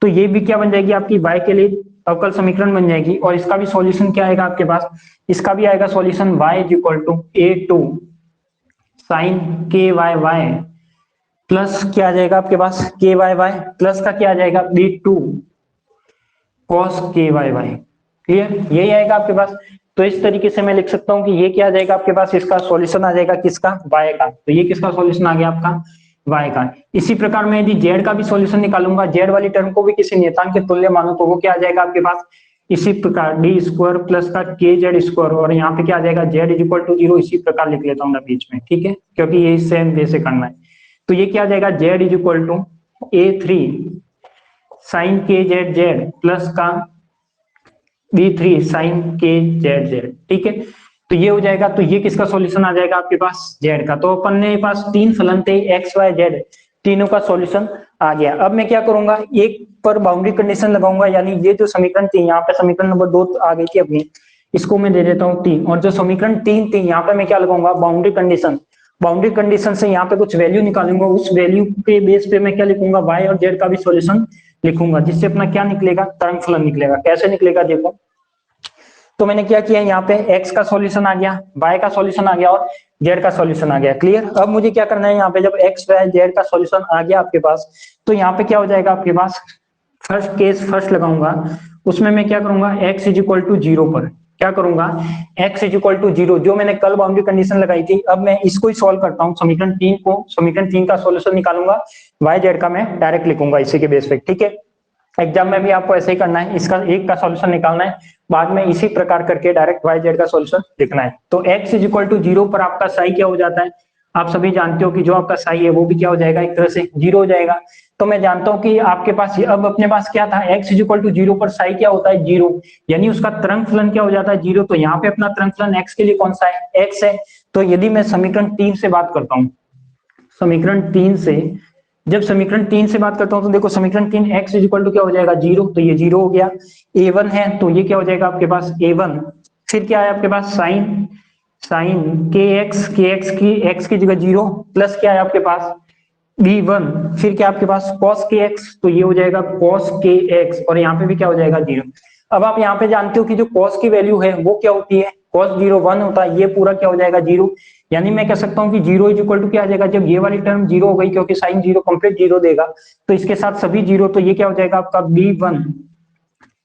तो ये भी क्या बन जाएगी आपकी y के लिए अवकल समीकरण बन जाएगी, और इसका भी सॉल्यूशन क्या आएगा आपके पास, इसका भी आएगा solution y is equal to a2 sine k y y plus क्या आ जाएगा आपके पास के वाई वाई प्लस का क्या आ जाएगा b2 कॉस के वाई वाई। क्लियर, यही आएगा आपके पास। तो इस तरीके से मैं लिख सकता हूं कि ये क्या आ जाएगा आपके पास, इसका सॉल्यूशन आ जाएगा किसका y का। तो ये किसका सॉल्यूशन आ गया आपका y का। इसी प्रकार मैं यदि z का भी सॉल्यूशन निकालूंगा, z वाली टर्म को भी किसी नियतांक के तुल्य मानो तो वो क्या आ जाएगा आपके पास, इसी प्रकार डी स्क्वायर प्लस का के जेड स्क्वायर, और यहाँ पे क्या आ जाएगा z इज इक्वल टू 0। इसी प्रकार लिख लेता हूँ मैं बीच में, ठीक है, क्योंकि ये सेम वे से करना है। तो ये क्या आ जाएगा z is equal to a3 sine k z z plus का b3 sign k z Z, ठीक है। तो ये हो जाएगा, तो ये किसका सॉल्यूशन आ जाएगा आपके पास z का। तो अपन ने पास तीन फलन थे x y z, तीनों का सॉल्यूशन आ गया। अब मैं क्या करूंगा, एक पर बाउंड्री कंडीशन लगाऊंगा, यानी ये जो समीकरण थी यहाँ पे समीकरण नंबर 2 आ गई थी अपनी, इसको मैं दे देता हूँ 3, और जो समीकरण 3 थी यहाँ पे मैं क्या लगाऊंगा बाउंड्री कंडीशन। बाउंड्री कंडीशन से यहाँ पे कुछ वैल्यू निकालूंगा, उस वैल्यू के बेस पे मैं क्या लिखूंगा y और z का भी सॉल्यूशन लिखूंगा, जिससे अपना क्या निकलेगा तरंग फलन निकलेगा। कैसे निकलेगा देखो, तो मैंने क्या किया यहाँ पे x का सॉल्यूशन आ गया, y का सॉल्यूशन आ गया और z का सॉल्यूशन आ गया। क्लियर। अब मुझे क्या करना है, यहाँ पे जब x y z का सॉल्यूशन आ गया आपके पास, तो यहाँ पे क्या हो जाएगा आपके पास, फर्स्ट केस फर्स्ट लगाऊंगा, उसमें मैं क्या करूंगा x इज इक्वल टू 0 पर क्या करूंगा x इज इक्वल टू 0, जो मैंने कल बाउंड्री कंडीशन लगाई थी। अब मैं इसको ही सॉल्व करता हूँ, समीकरण 3 को, समीकरण 3 का सॉल्यूशन निकालूंगा, y z का मैं डायरेक्ट लिखूंगा इसी के बेस पे, ठीक है। एग्जाम में भी आपको ऐसे ही करना है, इसका एक का सॉल्यूशन निकालना है, बाद में इसी प्रकार करके डायरेक्ट y z का सॉल्यूशन लिखना है। तो x इज इक्वल टू 0 पर आपका साई क्या हो जाता है आप सभी जानते हो कि जो आपका साई है वो भी क्या हो जाएगा, एक तरह से जीरो हो जाएगा। तो मैं जानता हूं कि आपके पास अब अपने पास क्या था, x is equal to zero पर साई क्या होता है, जीरो, यानी उसका तरंग फलन क्या हो जाता है, जीरो। तो यहाँ पे अपना तरंग फलन x के लिए कौन सा है, x है। तो यदि मैं समीकरण 3 से बात करता हूँ, समीकरण 3 से, जब समीकरण 3 से बात करता हूं तो देखो समीकरण 3 x इज इक्वल टू क्या हो जाएगा, जीरो, तो ये जीरो हो गया। a1 है तो ये क्या हो जाएगा आपके पास a1, फिर क्या है आपके पास साइन, साइन kx की x की जगह जीरो, प्लस क्या है आपके पास b1, फिर क्या आपके पास cos kx, तो ये हो जाएगा cos kx, और यहाँ पे भी क्या हो जाएगा, जीरो। अब आप यहाँ पे जानते हो कि जो cos की वैल्यू है वो क्या होती है, cos 0 1 होता है, ये पूरा क्या हो जाएगा, जीरो। यानी मैं कह सकता हूँ कि जीरो इज इक्वल टू क्या आ जाएगा, जब ये वाली टर्म जीरो हो गई, क्योंकि साइन जीरो कंप्लीट जीरो देगा, तो इसके साथ सभी जीरो, तो ये क्या हो जाएगा आपका b1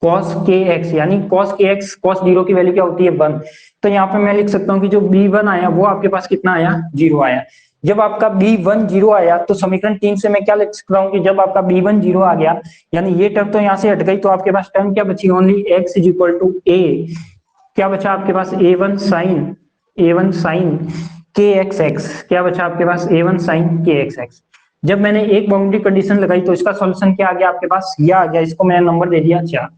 cos kx, यानी cos kx, cos जीरो की वैल्यू क्या होती है, 1। तो यहाँ पे मैं लिख सकता हूँ कि जो b1 आया वो आपके पास कितना आया, जीरो आया। जब आपका b1 जीरो आया तो समीकरण 3 से मैं क्या लिख सकता हूँ कि जब आपका b1 जीरो आ गया, यानी ये टर्म तो यहाँ से हट गई, तो आपके पास टर्म क्या बची, only x is equal to a, क्या बचा आपके पास a1 साइन kxx, क्या बचा आपके पास a1 साइन kxx। जब मैंने एक बाउंड्री कंडीशन लगाई तो इसका सॉल्यूशन क्या आ गया आपके पास, ये आ गया, इसको मैंने नंबर दे दिया 4,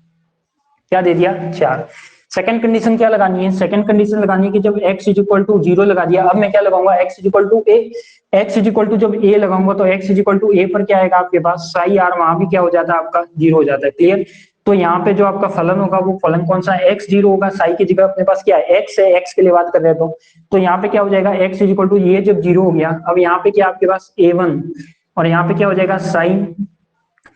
क्या दे दिया, 4। सेकंड कंडीशन क्या लगानी है, सेकंड कंडीशन लगानी है कि जब x is equal to zero लगा दिया, अब मैं क्या लगाऊंगा, x is equal to a, x is equal to जब a लगाऊंगा तो x is equal to a पर क्या आएगा आपके पास, साई आर, वहां भी क्या हो जाता है आपका, जीरो हो जाता है, क्लियर। तो यहाँ पे जो आपका फलन होगा वो फलन कौन सा है, x जीरो होगा, साई की जगह अपने पास क्या है, x है, x के लिए बात कर रहे हो, तो यहाँ पे क्या हो जाएगा, x इज इक्वल टू ये जब जीरो हो गया, अब यहाँ पे क्या आपके पास a1, और यहाँ पे क्या हो जाएगा साइन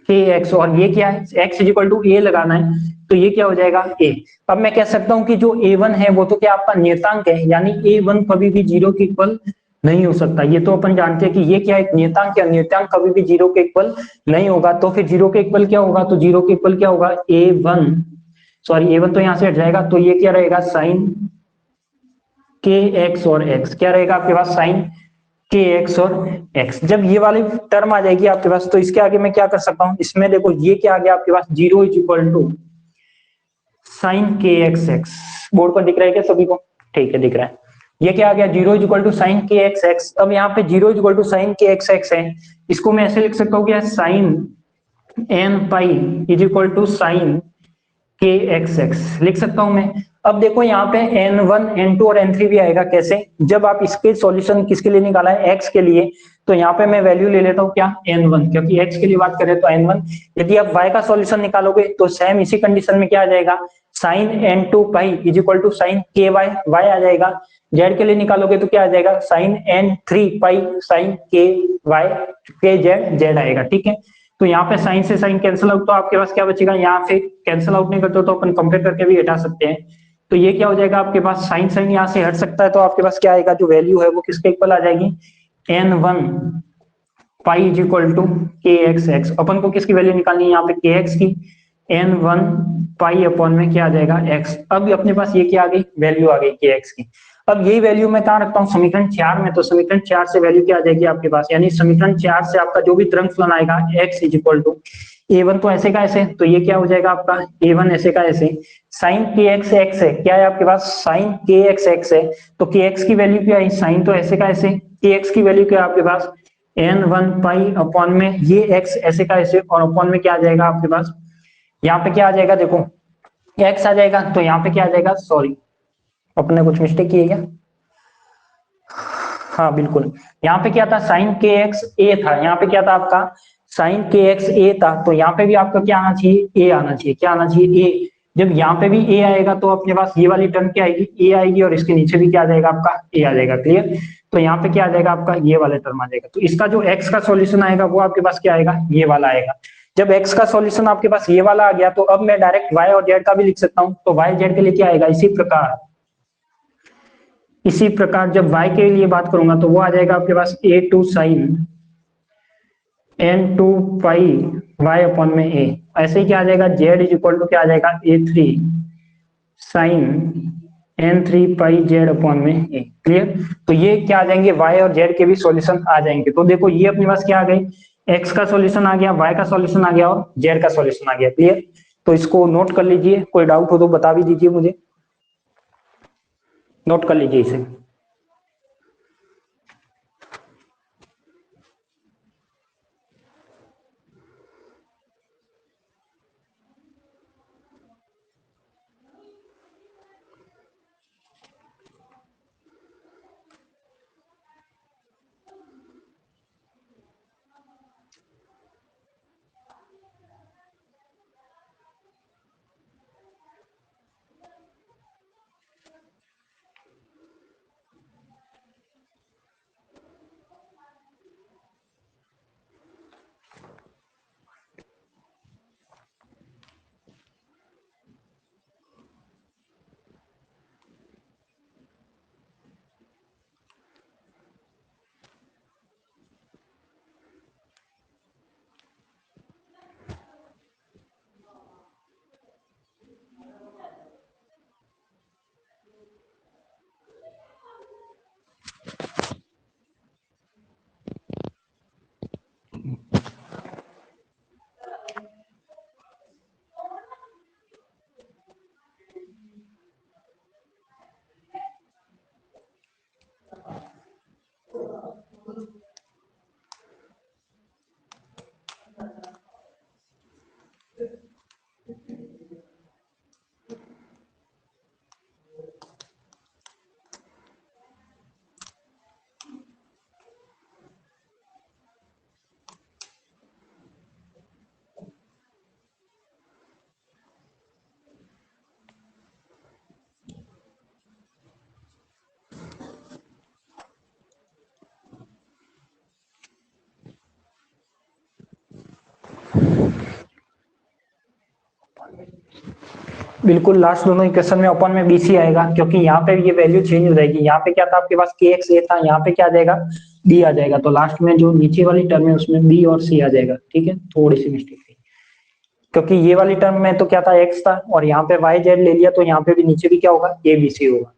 के एक्स, और ये क्या है, x इज इक्वल टू ए लगाना है, तो ये क्या हो जाएगा a। अब मैं कह सकता हूं कि जो a1 है वो तो क्या आपका नियतांक है, यानी a1 कभी भी जीरो के इक्वल नहीं हो सकता, ये तो अपन जानते हैं कि ये क्या है, नियतांक है, नियतांक कभी भी जीरो के इक्वल नहीं होगा। तो फिर जीरो के इक्वल क्या होगा, तो जीरो के इक्वल क्या होगा, a1, सॉरी a1 तो यहां से हट जाएगा, तो ये क्या रहेगा, साइन के एक्स और x, क्या रहेगा आपके पास, साइन के एक्स और x। जब ये वाली टर्म आ जाएगी आपके पास, तो इसके आगे मैं क्या कर सकता हूँ, इसमें देखो ये क्या आ गया आपके पास, zero is equal to sine k x x. Board पर दिख रहा है क्या सभी को, ठीक है दिख रहा है। ये क्या आ गया, zero is equal to sine k x x. अब यहाँ पे zero is equal to sine k x x है, इसको मैं ऐसे लिख सकता हूँ क्या, sine n pi is equal to sine k x x लिख सकता हूं मैं। अब देखो यहाँ पे n1 n2 और n3 भी आएगा, कैसे, जब आप इसके सॉल्यूशन किसके लिए निकाला है, x के लिए, तो यहाँ पे मैं वैल्यू ले लेता हूँ क्या, n1, क्योंकि x के लिए बात करें तो n1। यदि आप y का सॉल्यूशन निकालोगे तो सेम इसी कंडीशन में क्या आ जाएगा, sine n2 pi is equal to sine k y, y आ जाएगा। z के लिए निकालोगे तो क्या आ जाएगा, sine n3 pi sine k y k z, z आएगा, ठीक है। तो यहाँ पे साइन से साइन कैंसिल आउट, तो आपके पास क्या बचेगा, यहाँ पे कैंसिल आउट नहीं करते तो अपन कंपेयर करके भी हटा सकते हैं। तो ये क्या हो जाएगा आपके पास, साइन साइन यहाँ से हट सकता है, तो आपके पास क्या आएगा, जो वैल्यू है वो किसके इक्वल आ जाएगी, n1 pi is equal to k x x. अपन को किसकी वैल्यू निकालनी है यहाँ पे, के एक्स की, n1 पाई अपॉन में क्या आ जाएगा, x। अब अपने पास ये क्या आ गई, वैल्यू आ गई के एक्स की। अब यही वैल्यू मैं कहाँ रखता हूँ, समीकरण 4 में, तो समीकरण 4 से वैल्यू क्या आ जाएगी आपके पास, यानी समीकरण 4 से आपका जो भी तरंग फलन आएगा x is equal to a1 तो ऐसे का ऐसे, तो ये क्या हो जाएगा आपका a1 ऐसे का ऐसे, साइन के एक्स एक्स है, क्या है आपके पास, साइन के एक्स एक्स है, तो के एक्स की वैल्यू क्या है, साइन तो ऐसे का ऐसे, के एक्स की वैल्यू क्या है आपके पास, n1 पाई अपॉन में ये x ऐसे का ऐसे, और अपॉन में क्या आ जाएगा आपके पास, यहाँ पे क्या आ जाएगा, देखो x आ जाएगा, तो यहाँ पे क्या आ जाएगा, सॉरी अपने कुछ मिस्टेक की है क्या, हाँ बिल्कुल, यहाँ पे क्या था, साइन के एक्स ए था, यहाँ पे क्या था आपका साइन के एक्स ए था, तो यहाँ पे भी आपका क्या आना चाहिए, ए आना चाहिए, क्या आना चाहिए, ए। जब यहाँ पे भी ए आएगा तो अपने पास ये वाली टर्म क्या आएगी, ए आएगी, और इसके नीचे भी क्या आ जाएगा आपका, ए आ जाएगा, क्लियर। तो यहाँ पे क्या आ जाएगा आपका, ये वाला टर्म आ जाएगा, तो इसका जो एक्स का सॉल्यूशन आएगा वो आपके पास क्या आएगा, ये वाला आएगा। जब x का सॉल्यूशन आपके पास ये वाला आ गया, तो अब मैं डायरेक्ट y और z का भी लिख सकता हूँ, तो y z के लिए क्या आएगा, इसी प्रकार जब y के लिए बात करूंगा तो वो आ जाएगा आपके पास a2 साइन n2 पाई y अपॉन में a। ऐसे ही क्या आ जाएगा, z इज इक्वल टू क्या आ जाएगा, a3 साइन n3 पाई z अपॉन में a, क्लियर। तो ये क्या आ जाएंगे, y और z के भी सॉल्यूशन आ जाएंगे। तो देखो ये अपने पास क्या आ गई, x का सॉल्यूशन आ गया, y का सॉल्यूशन आ गया, और z का सॉल्यूशन आ गया, क्लियर। तो इसको नोट कर लीजिए, कोई डाउट हो तो बता भी दीजिए मुझे, नोट कर लीजिए इसे। बिल्कुल लास्ट दोनों इक्वेशन में अपन में BC आएगा, क्योंकि यहाँ पे ये वैल्यू चेंज हो जाएगी। यहाँ पे क्या था आपके पास KX A था, यहाँ पे क्या आ जाएगा B आ जाएगा। तो लास्ट में जो नीचे वाली टर्म है उसमें B और C आ जाएगा। ठीक है, थोड़ी सी मिस्टेक थी, क्योंकि ये वाली टर्म में तो क्या था X था और यहाँ पे YZ ले लिया, तो यहाँ पे भी नीचे भी क्या होगा ABC होगा।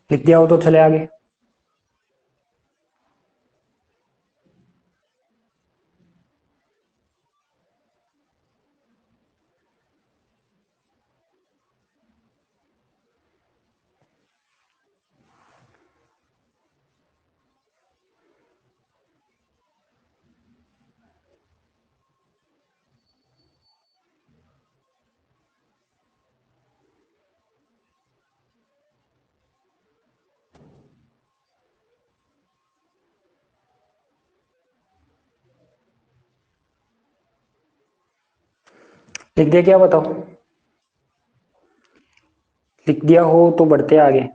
लिख दिया हो तो चले आगे। लिख दिया क्या बताओ? लिख दिया हो तो बढ़ते आगे।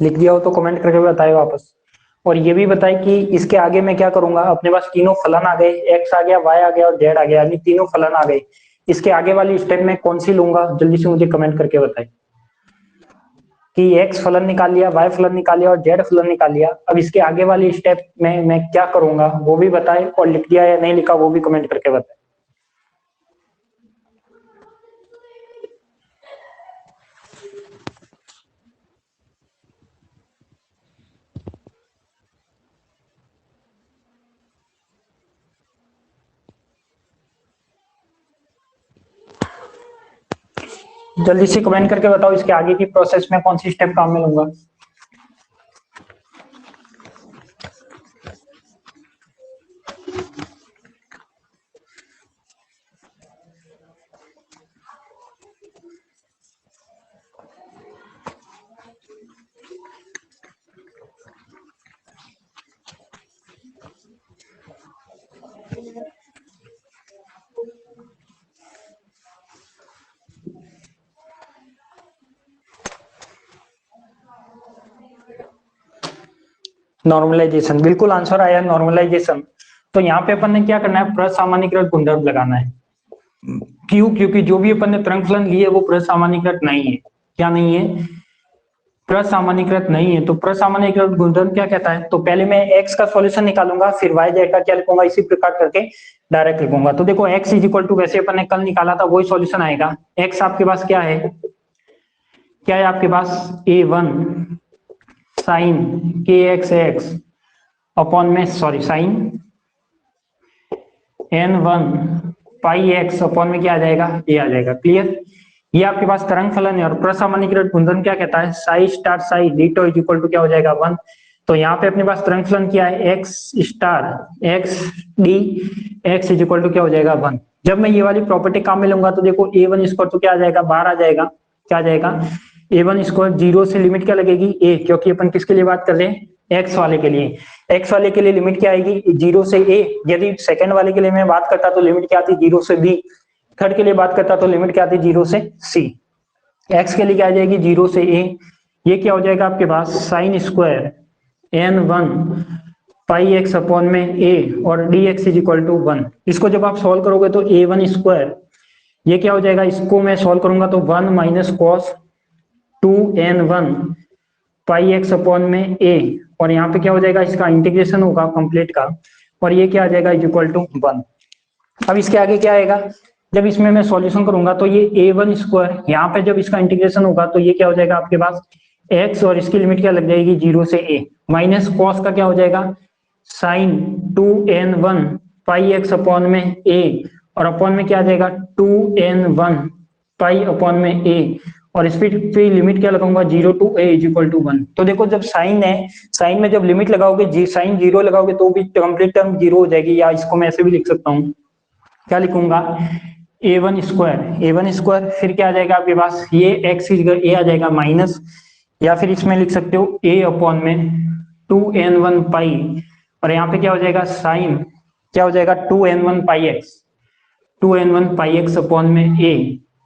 लिख दिया हो तो कमेंट करके बताए वापस। और ये भी बताए कि इसके आगे मैं क्या करूंगा। अपने पास तीनों फलन आ गए, एक्स आ गया, वाई आ गया और जेड आ गया, यानी तीनों फलन आ गए। इसके आगे वाली स्टेप में कौन सी लूंगा, जल्दी से मुझे कमेंट करके बताए कि एक्स फलन निकाल लिया, वाई फलन निकाल लिया और जेड फलन निकाल लिया। अब इसके आगे वाली स्टेप में मैं क्या करूंगा वो भी बताए, और लिख दिया या नहीं लिखा वो भी कमेंट करके बताए। जल्दी से कमेंट करके बताओ इसके आगे की प्रोसेस में कौन सी स्टेप काम में लूंगा। नॉर्मलाइजेशन, बिल्कुल आंसर आया नॉर्मलाइजेशन। तो यहाँ पे अपन ने क्या करना है, प्रसामान्यीकृत गुणधर्म लगाना है। क्यों? क्योंकि जो भी अपन ने तरंग फलन लिए वो प्रसामान्यीकृत नहीं है। क्या नहीं है? प्रसामान्यीकृत नहीं है। तो प्रसामान्यीकृत गुणधर्म क्या कहता है, तो पहले मैं एक्स का सॉल्यूशन निकालूंगा, फिर वाई जेड का क्या लिखूंगा, इसी प्रकार करके डायरेक्ट लिखूंगा। तो देखो एक्स इज इक्वल टू, वैसे अपन ने कल निकाला था वही सॉल्यूशन आएगा। एक्स आपके पास क्या है, क्या है आपके पास A1 sine KX x upon में sine n1 pi x upon में क्या आ जाएगा, ए आ जाएगा। क्लियर। ये आपके पास तरंग फलन है और प्रसामान्यीकृत गुणधर्म क्या कहता है, psi star psi d tau is equal to क्या हो जाएगा 1। तो यहाँ पे अपने पास तरंग फलन क्या है, x star x d x is equal to क्या हो जाएगा 1। जब मैं ये वाली प्रॉपर्टी काम में लूंगा तो देखो ए वन स्क्वायर तो क्या आ जाएगा, बाहर आ जाएगा। क्या आ जाएगा, ए वन स्क्वायर जीरो से लिमिट क्या लगेगी ए, क्योंकि अपन किसके लिए बात कर रहे हैं, एक्स वाले के लिए। एक्स वाले के लिए लिमिट क्या आएगी, जीरो से ए। यदि सेकंड वाले के लिए मैं बात करता तो लिमिट क्या आती, जीरो से बी। थर्ड के लिए बात करता तो लिमिट क्या आती, जीरो से सी। एक्स के लिए क्या आ जाएगी, जीरो से ए। ये क्या हो जाएगा आपके पास, sine square n1 pi x upon में ए और d x is equal to 1। इसको जब आप सॉल्व करोगे तो a1 स्क्वायर, ये क्या हो जाएगा, इसको मैं सॉल्व करूंगा तो 1 माइनस कॉस 2n1 पाई एक्स अपॉन में ए, और यहाँ पे क्या हो जाएगा, इसका इंटीग्रेशन होगा कंप्लीट का, और ये क्या आ जाएगा इज इक्वल टू 1। अब इसके आगे क्या आएगा, जब इसमें मैं सॉल्यूशन करूंगा तो ये a1 स्क्वायर, यहाँ पे जब इसका इंटीग्रेशन होगा तो ये क्या हो जाएगा आपके पास x, और इसकी लिमिट क्या लग जाएगी जीरो से a, माइनस कॉस का क्या हो जाएगा साइन 2n1 पाई एक्स अपॉन में a, और अपॉन में क्या आ जाएगा 2n1 पाई अपॉन में a, और इस पे लिमिट क्या लगाऊंगा zero to a is equal to 1। तो देखो जब साइन है, साइन में जब लिमिट लगाओगे साइन जीरो लगाओगे तो भी कंप्लीट टर्म जीरो हो जाएगी, या इसको मैं ऐसे भी लिख सकता हूँ, क्या लिखूंगा a1 स्क्वायर, a1 स्क्वायर फिर क्या आ जाएगा आपके पास, ये x ए आ जाएगा माइनस, या फिर इसमें लिख सकते हो a अपॉन में 2n1 पाई, और यहाँ पे क्या हो जाएगा साइन, क्या हो जाएगा 2n1 पाई x, 2n1 पाई x अपॉन में a,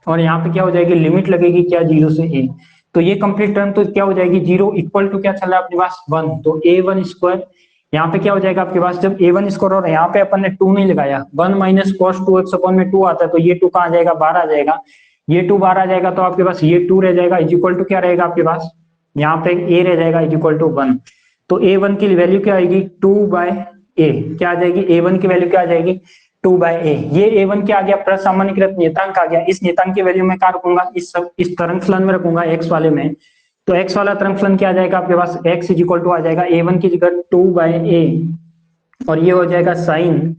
और यहाँ पे क्या हो जाएगी लिमिट लगेगी क्या जीरो से a। तो ये कंप्लीट टर्म तो क्या हो जाएगी जीरो इक्वल टू क्या चल रहा है अपने पास 1, तो a1 स्क्वायर यहाँ पे क्या हो जाएगा आपके पास, जब a1 स्क्वायर और यहाँ पे अपन ने 2 नहीं लगाया, 1 माइनस कॉस 2x अपॉन में 2 आता है, तो ये 2 कहाँ आ जाएगा, बाहर आ जाएगा। ये 2 बाहर आ जाएगा तो आपके पास ये 2 रह जाएगा इज इक्वल टू क्या रहेगा आपके पास, यहाँ पे a रह जाएगा इज इक्वल टू 1। तो a1 की वैल्यू क्या आएगी 2 बाय a, क्या आ जाएगी a1 की वैल्यू क्या आ जाएगी 2 बाय a। ये a1 क्या आ गया, प्रसामान्यीकृत नियतांक आ गया। इस नियतांक की वैल्यू मैं क्या रखूंगा, इस तरंग फलन में रखूंगा x वाले में। तो x वाला तरंग फलन क्या आ जाएगा आपके पास, x इज इक्वल टू आ जाएगा a1 की जगह 2 बाय a, और ये हो जाएगा sign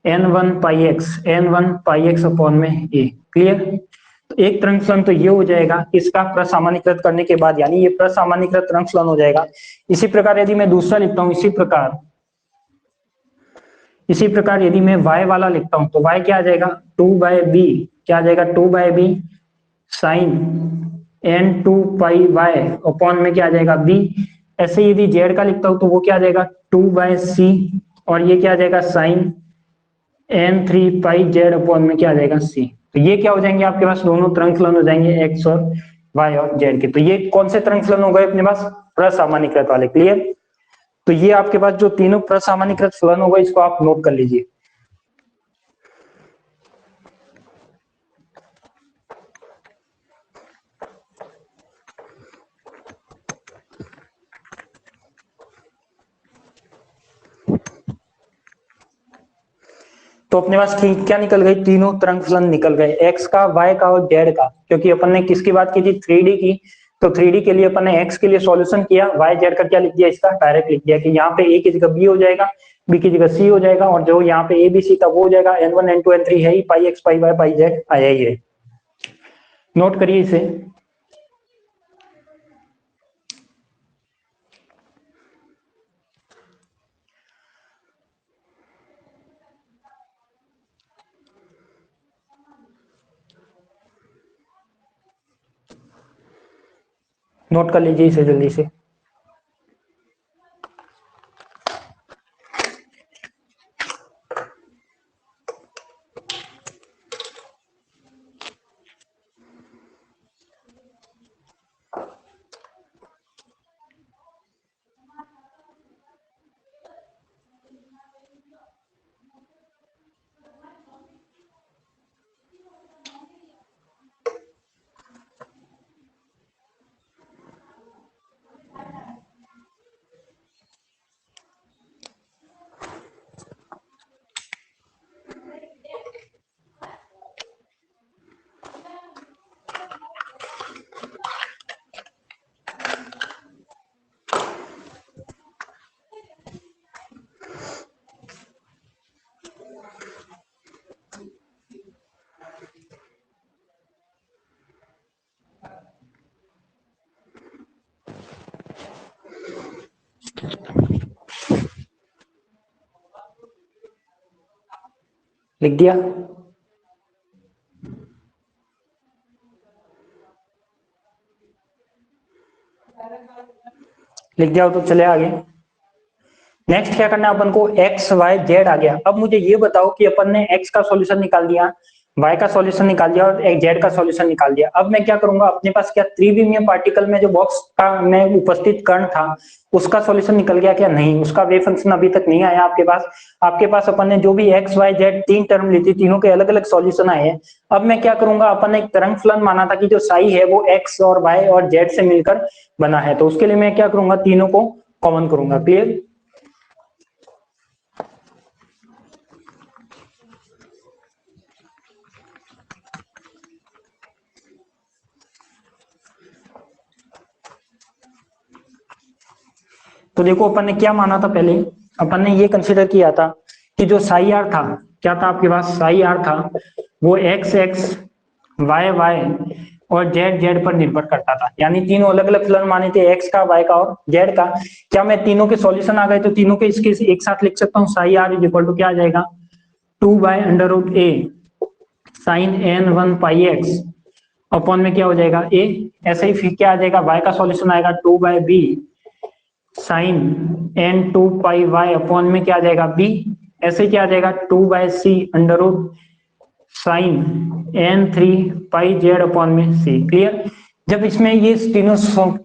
n1 pi x, n1 pi x upon में a। क्लियर। तो एक तरंग फलन तो ये हो जाएगा इसका प्रसामान्यीकृत करने के बाद, यानी ये प्रसामान्यीकृत तरंग फलन हो जाएगा। इसी प्रकार यदि मैं दूसरा लिखता हूं, इसी प्रकार यदि मैं y वाला लिखता हूं तो y क्या आ जाएगा 2 बाय b, क्या आ जाएगा 2 बाय b साइन n2 पाई y अपॉन में क्या आ जाएगा b। ऐसे यदि z का लिखता हूं तो वो क्या आ जाएगा 2 बाय c, और ये क्या आ जाएगा साइन n3 पाई z अपॉन में क्या आ जाएगा c। तो ये क्या हो जाएंगे आपके पास, दोनों तरंग फलन हो जाएंगे x और y और z के। तो ये कौन से तरंग फलन हो गए अपने पास, प्रसामान्यीकृत वाले। क्लियर। तो ये आपके पास जो तीनों प्रसामान्यीकृत फलन होगा इसको आप नोट कर लीजिए। तो अपने पास क्या निकल गई, तीनों तरंग फलन निकल गए, एक्स का, वाई का और जेड का। क्योंकि अपन ने किसकी बात की थी, 3D की। तो 3D के लिए अपन ने एक्स के लिए सॉल्यूशन किया, वाई जेड का क्या लिख दिया, इसका डायरेक्ट लिख दिया कि यहाँ पे ए की जगह बी हो जाएगा, बी की जगह सी हो जाएगा, और जो यहाँ पे ए बी सी था वो हो जाएगा n1 n2 n3 है ही, पाई एक्स पाई वाई पाई जेड आया ही है। नोट करिए इसे। नोट कर लीजिए इसे जल्दी से। लिख दिया? लिख दिया हो तो चले आगे। नेक्स्ट क्या करना है अपन को, एक्स वाई जेड आ गया। अब मुझे ये बताओ कि अपन ने एक्स का सॉल्यूशन निकाल दिया, वाई का सॉल्यूशन निकाल दिया और एक जेड का सॉल्यूशन निकाल दिया। अब मैं क्या करूंगा, अपने पास क्या त्रिविमीय पार्टिकल में जो बॉक्स का में उपस्थित कण था उसका सॉल्यूशन निकल गया क्या? नहीं, उसका वेव फंक्शन अभी तक नहीं आया आपके पास। आपके पास अपन ने जो भी एक्स वाई जेड तीन टर्म ली थी, तीनों के अलग अलग सॉल्यूशन आए हैं। अब मैं क्या करूंगा, अपन ने एक तरंग फलन माना था कि जो साई है वो एक्स और वाई और जेड से मिलकर बना है, तो उसके लिए मैं क्या करूंगा, तीनों को कॉमन करूंगा। क्लियर? तो देखो अपन ने क्या माना था, पहले अपन ने ये कंसीडर किया था कि जो साई आर था, क्या था आपके पास, साई आर था वो एक्स एक्स वाई वाई और जेड जेड पर निर्भर करता था। यानी तीनों अलग अलग फलन माने थे, एक्स का वाई का और जेड का। क्या मैं तीनों के सॉल्यूशन आ गए तो तीनों के इसके एक साथ लिख सकता हूँ, psi r is equal to क्या आ जाएगा, 2/√a sine n one pi x upon में क्या हो जाएगा ए। ऐसे ही फिर क्या आ जाएगा, वाई का सॉल्यूशन आएगा 2/b sine n two pi y upon में क्या आ जाएगा बी। ऐसे क्या आ जाएगा 2/c under sine n three pi z upon में सी। क्लियर? जब इसमें ये तीनों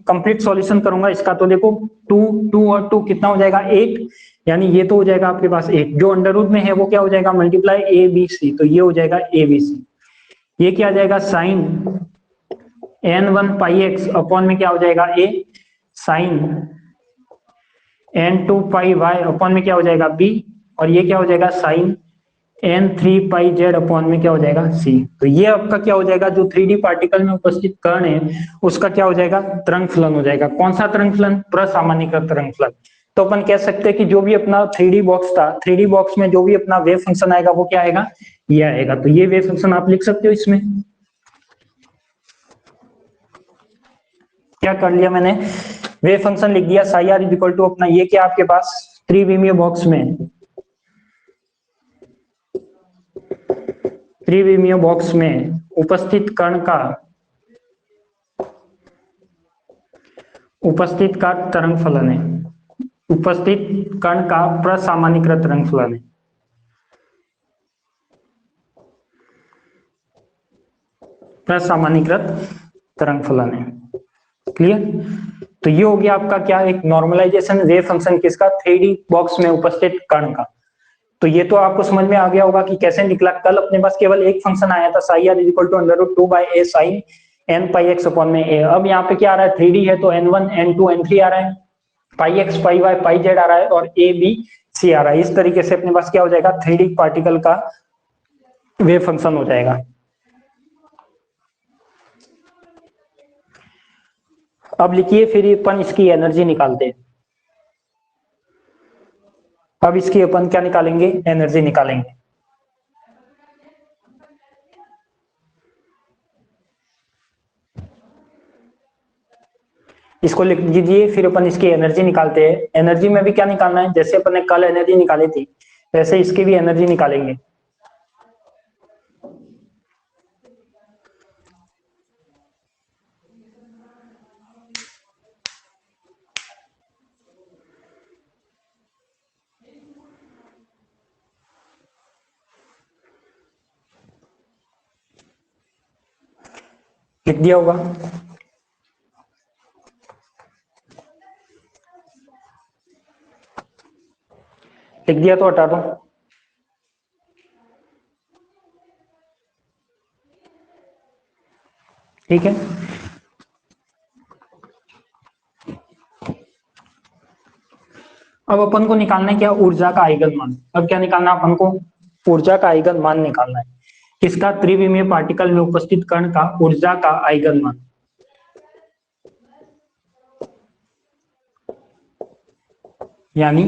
कंप्लीट सॉल्यूशन करूंगा इसका, तो देखो टू टू और टू कितना हो जाएगा 8, यानी ये तो हो जाएगा आपके पास 8, जो अंडर रूट में है वो क्या हो जाएगा मल्टीप्लाई ए बी सी, तो ये हो जाएगा ए बी सी। ये क्या आ जाएगा sine n one pi x upon में क्या हो जाएगा A sine n two pi y upon में क्या हो जाएगा बी, और ये क्या हो जाएगा sine n three pi z upon में क्या हो जाएगा सी। तो ये आपका क्या हो जाएगा, जो 3D पार्टिकल में उपस्थित कण है उसका क्या हो जाएगा, तरंग फलन हो जाएगा। कौन सा तरंग फलन, प्रसामान्यीकृत तरंग फलन। तो अपन कह सकते हैं कि जो भी अपना 3D बॉक्स था, 3D बॉक्स में जो भी अपना वेव फंक्शन आएगा वो क्या आएगा, ये आएगा। तो ये वेव फंक्शन आप लिख सकते हो इसमें। क्या कर लिया मैंने, वेव फंक्शन लिख दिया, psi r is equal to अपना ये क्या आपके पास त्रिविमीय बॉक्स में, त्रिविमीय बॉक्स में उपस्थित कण का, उपस्थित का तरंग फलन है, उपस्थित कण का प्रसामान्यीकृत तरंग फलन है। प्रसामान्यीकृत तरंग फलन है। क्लियर? तो ये हो गया आपका क्या, एक नॉर्मलाइजेशन वेव फंक्शन किसका, 3D बॉक्स में उपस्थित कण का। तो ये तो आपको समझ में आ गया होगा कि कैसे निकला। कल अपने पास केवल एक फंक्शन आया था, psi r is equal to under root 2/a sine n pi x upon में ए। अब यहाँ पे क्या आ रहा है, 3D है तो n1 n2 n3 आ रहा है, पाई एक्स पाई वाई पाई जेड आ रहा है और ए बी सी आ रहा है। इस तरीके से अपने पास क्या हो जाएगा, 3D पार्टिकल का वेव फंक्शन हो जाएगा। अब लिखिए, फिर अपन इसकी एनर्जी निकालते हैं। अब इसकी अपन क्या निकालेंगे, एनर्जी निकालेंगे। इसको लिख दीजिए, फिर अपन इसकी एनर्जी निकालते हैं। एनर्जी में भी क्या निकालना है, जैसे अपन ने कल एनर्जी निकाली थी वैसे इसकी भी एनर्जी निकालेंगे। लिख दिया होगा? लिख दिया तो हटा दो। ठीक है, अब अपन को निकालना है क्या, ऊर्जा का आइगन मान। अब क्या निकालना है अपन को, ऊर्जा का आइगन मान निकालना है। किसका, त्रिविमीय पार्टिकल में उपस्थित कण का ऊर्जा का आइगन मान, यानी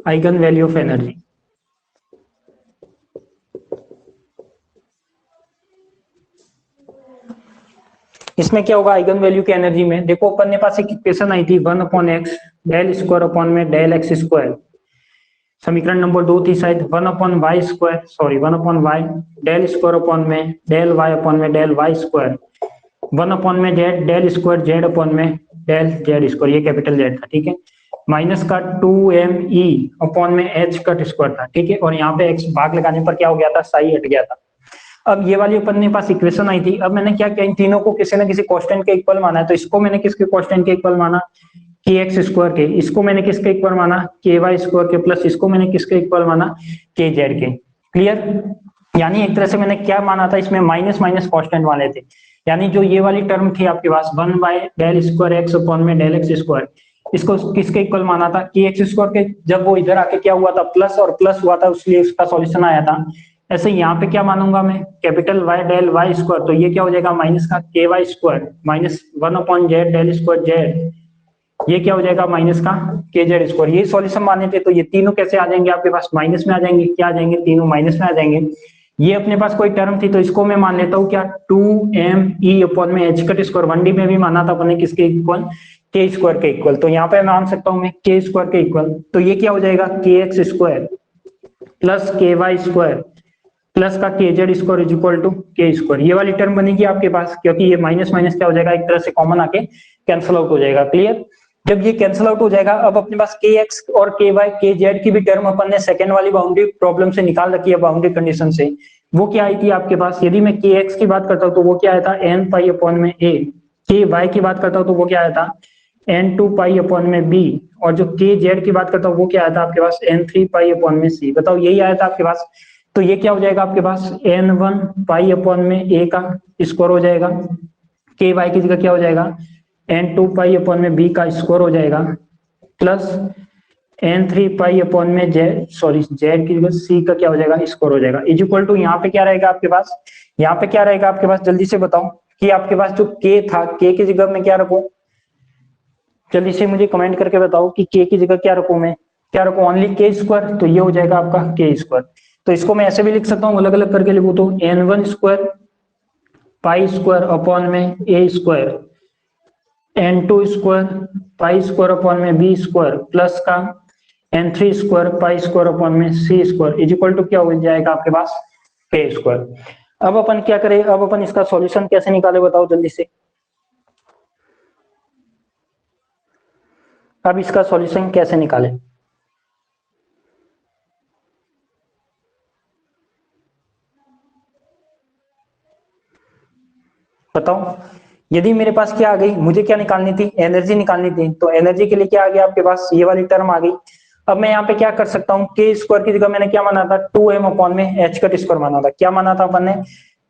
आइगन वैल्यू ऑफ एनर्जी। इसमें क्या होगा, आइगन वैल्यू की एनर्जी में देखो अपन ने पास एक इक्वेशन आई थी 1/x डेल स्क्वायर अपॉन में डेल एक्स स्क्वायर। समीकरण नंबर 2 थी शायद 1/y square, sorry 1/y del square upon में डेल y अपॉन में डेल y स्क्वायर 1 में z del square z upon में डेल जेड स्क्वायर, ये कैपिटल जेड था, ठीक है। माइनस का 2me अपॉन में h कट स्क्वायर था, ठीक है। और यहाँ पे x भाग लगाने पर क्या हो गया था, साई हट गया था। अब ये वाली अपन ने पास इक्वेशन आई थी। अब मैंने क्या किया, इन तीनों को किसी न किसी कांस्टेंट के इक्वल माना है। तो इसको मैंने किसके कांस्टेंट के इक्वल माना, के एक्स स्क्वायर के। इसको मैंने किसके इक्वल माना, के वाई स्क्वायर के। प्लस इसको मैंने किसके इक्वल माना, के जेड के। क्लियर। यानी एक तरह से मैंने क्या माना था, इसमें माइनस माइनस कांस्टेंट वाले थे। यानी जो ये वाली टर्म थी आपके पास 1/del² x अपॉन में डेल एक्स स्क्वायर, इसको किसके इक्वल माना था, के एक्स स्क्वायर के। जब वो इधर आके क्या हुआ था, प्लस और प्लस हुआ था, इसलिए उसका सॉल्यूशन आया था। ऐसे यहाँ पे क्या मानूंगा मैं, capital y del y square, तो ये क्या हो जाएगा, माइनस का k y square minus 1/z del square z, ये क्या हो जाएगा, माइनस का के जेड स्क्वायर। ये सॉल्यूशन माने थे। तो ये तीनों कैसे आ जाएंगे आपके पास, माइनस में आ जाएंगे। क्या आ जाएंगे, तीनों माइनस में आ जाएंगे। ये अपने पास कोई टर्म थी, तो इसको मैं मान लेता हूँ क्या, 2me अपॉन में h कट स्क्वायर। 1D में भी माना था अपने किसके इक्वल, के स्क्वायर के इक्वल। तो यहाँ पे मान सकता हूँ मैं के स्क्वायर के इक्वल। तो ये क्या हो जाएगा, k x square plus k y square plus का k z square is equal to k square. ये वाली टर्म बनेगी आपके पास, क्योंकि ये माइनस माइनस क्या हो जाएगा, एक तरह से कॉमन आके कैंसिल आउट हो जाएगा। क्लियर। जब ये कैंसिल आउट हो जाएगा, अब अपने पास के एक्स और के वाई के जेड की भी टर्म अपन ने सेकंड वाली बाउंड्री प्रॉब्लम से निकाल रखी है, बाउंड्री कंडीशन से। वो क्या आई थी आपके पास, यदि मैं के एक्स की बात करता हूँ तो वो क्या आया था, एन पाई अपॉन में ए। के वाई की बात करता हूँ तो वो क्या आया था, n2 पाई अपॉन में बी। और जो के जेड की बात करता हूँ वो क्या आया था आपके पास, n3 पाई अपॉन में सी। बताओ, यही आया था आपके पास। तो ये क्या हो जाएगा आपके पास, n1 पाई अपॉन में ए का स्क्वायर हो जाएगा। के वाई की जगह क्या हो जाएगा, n2 पाई अपॉन में बी का स्क्वायर हो जाएगा, प्लस n3 पाई अपॉन में जेड, सॉरी जेड की जगह सी का क्या हो जाएगा, स्क्वायर हो जाएगा, इज इक्वल टू यहाँ पे क्या रहेगा आपके पास, यहाँ पे क्या रहेगा आपके पास, जल्दी से बताओ कि आपके पास जो के था, के की जगह मैं क्या रखूं, जल्दी से मुझे कमेंट करके बताओ कि के की जगह क्या रखूं मैं, क्या रखूं, ओनली के स्क्वायर। तो ये हो जाएगा आपका के स्क्वायर। तो इसको मैं ऐसे भी लिख सकता हूँ, अलग अलग करके लिखूं तो n1 square pi square upon में a square, n2 square pi square upon में बी स्क्वायर, प्लस का n3 square pi square upon में c square is equal to क्या हो जाएगा आपके पास, के स्क्वायर। अब अपन क्या करें, अब अपन इसका सॉल्यूशन कैसे निकाले बताओ जल्दी से। अब इसका सॉल्यूशन कैसे निकाले, बताओ। यदि मेरे पास क्या आ गई, मुझे क्या निकालनी थी, एनर्जी निकालनी थी। तो एनर्जी के लिए क्या आ गया आपके पास, ये वाली टर्म आ गई। अब मैं यहाँ पे क्या कर सकता हूँ, के स्क्वायर की जगह मैंने क्या माना था, 2m अपॉन में h कट स्क्वायर माना था। क्या माना था अपन ने,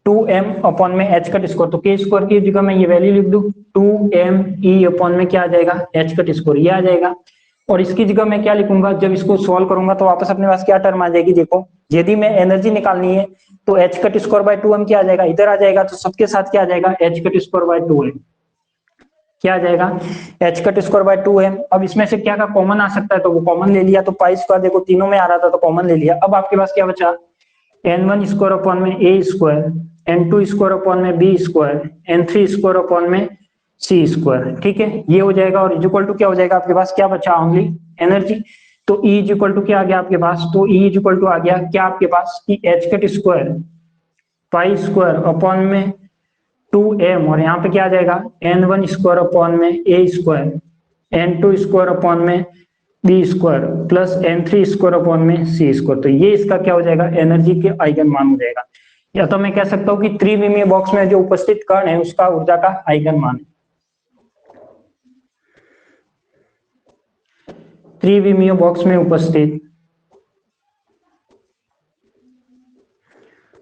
2m अपॉन में h कट स्क्वायर। तो के स्क्वायर की जगह मैं ये वैल्यू लिख दूं, 2me अपॉन में क्या आ जाएगा, h कट स्क्वायर, ये आ जाएगा। और इसकी जगह मैं क्या लिखूंगा, जब इसको सॉल्व करूंगा तो वापस अपने पास क्या टर्म आ जाएगी, देखो यदि मैं एनर्जी निकालनी है तो h cut square by 2m क्या आ जाएगा, इधर आ जाएगा। तो सबके साथ क्या आ जाएगा, h cut square by 2m, क्या आ जाएगा, h cut square by 2m। अब इसमें से क्या का कॉमन आ सकता है, तो वो कॉमन ले लिया। तो पाई स्क्वायर देखो तीनों में आ रहा था तो कॉमन ले लिया। अब आपके पास क्या बचा, n1 स्क्वायर अपॉन में a square, n2 square upon में b square, n3 square upon में c स्क्वायर, ठीक है। ये हो जाएगा और इक्वल टू क्या हो जाएगा आपके पास, क्या बचा, ओनली एनर्जी। तो E इक्वल टू क्या आ गया आपके पास, तो E इक्वल टू आ गया क्या आपके पास कि h cut square pi square upon में 2m, और यहाँ पे क्या आ जाएगा, n1 स्क्वायर अपॉन में a square, n2 square upon में b square, plus n3 square upon में c स्क्वायर। तो ये इसका क्या हो जाएगा, एनर्जी के आइगन मान हो जाएगा। या तो मैं कह सकता हूँ कि त्रिविमीय बॉक्स में जो उपस्थित कण है उसका ऊर्जा का आइगन मान है। त्रिविमीय बॉक्स में उपस्थित,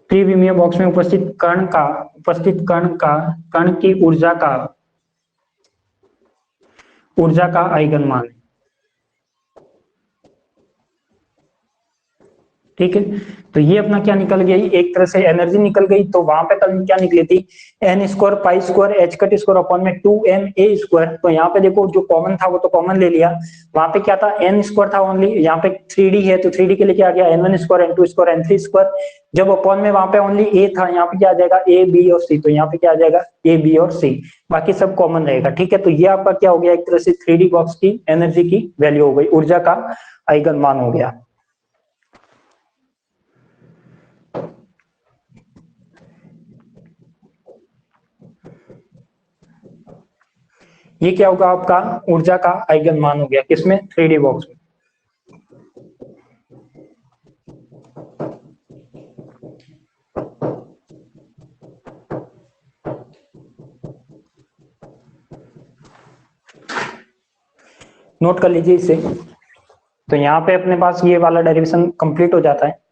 त्रिविमीय बॉक्स में उपस्थित कण की ऊर्जा का आइगन मान है। ठीक है, तो ये अपना क्या निकल गई, एक तरह से एनर्जी निकल गई। तो वहां पे कल क्या निकली थी, n square pi square h cut square upon में 2m a स्क्वायर। तो यहाँ पे देखो जो कॉमन था वो तो कॉमन ले लिया, वहां पे क्या था एन स्क्वायर था ओनली, यहाँ पे 3D है तो 3D के लिए क्या आ गया n1 square n2 square n3 square. जब अपॉन में वहां पे ओनली a था, यहाँ पे क्या आ जाएगा a b और c, तो यहाँ पे क्या आ जाएगा a b और c, बाकी सब कॉमन रहेगा। ठीक है, तो ये आपका क्या हो गया, एक तरह से 3D बॉक्स की एनर्जी की वैल्यू हो गई, ऊर्जा का आइगन मान हो गया। ये क्या होगा आपका ऊर्जा का आइगन मान हो गया, किसमें, 3D बॉक्स में। नोट कर लीजिए इसे। तो यहाँ पे अपने पास ये वाला डेरिवेशन कंप्लीट हो जाता है।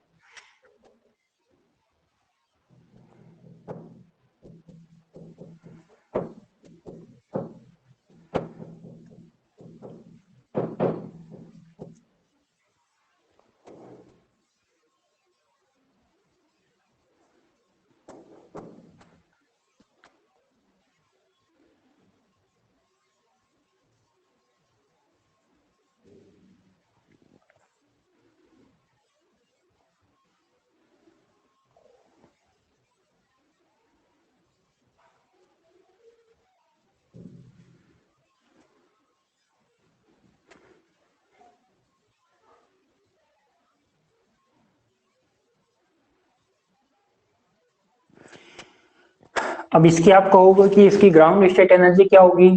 अब इसकी आप कहोगे कि इसकी ग्राउंड स्टेट एनर्जी क्या होगी,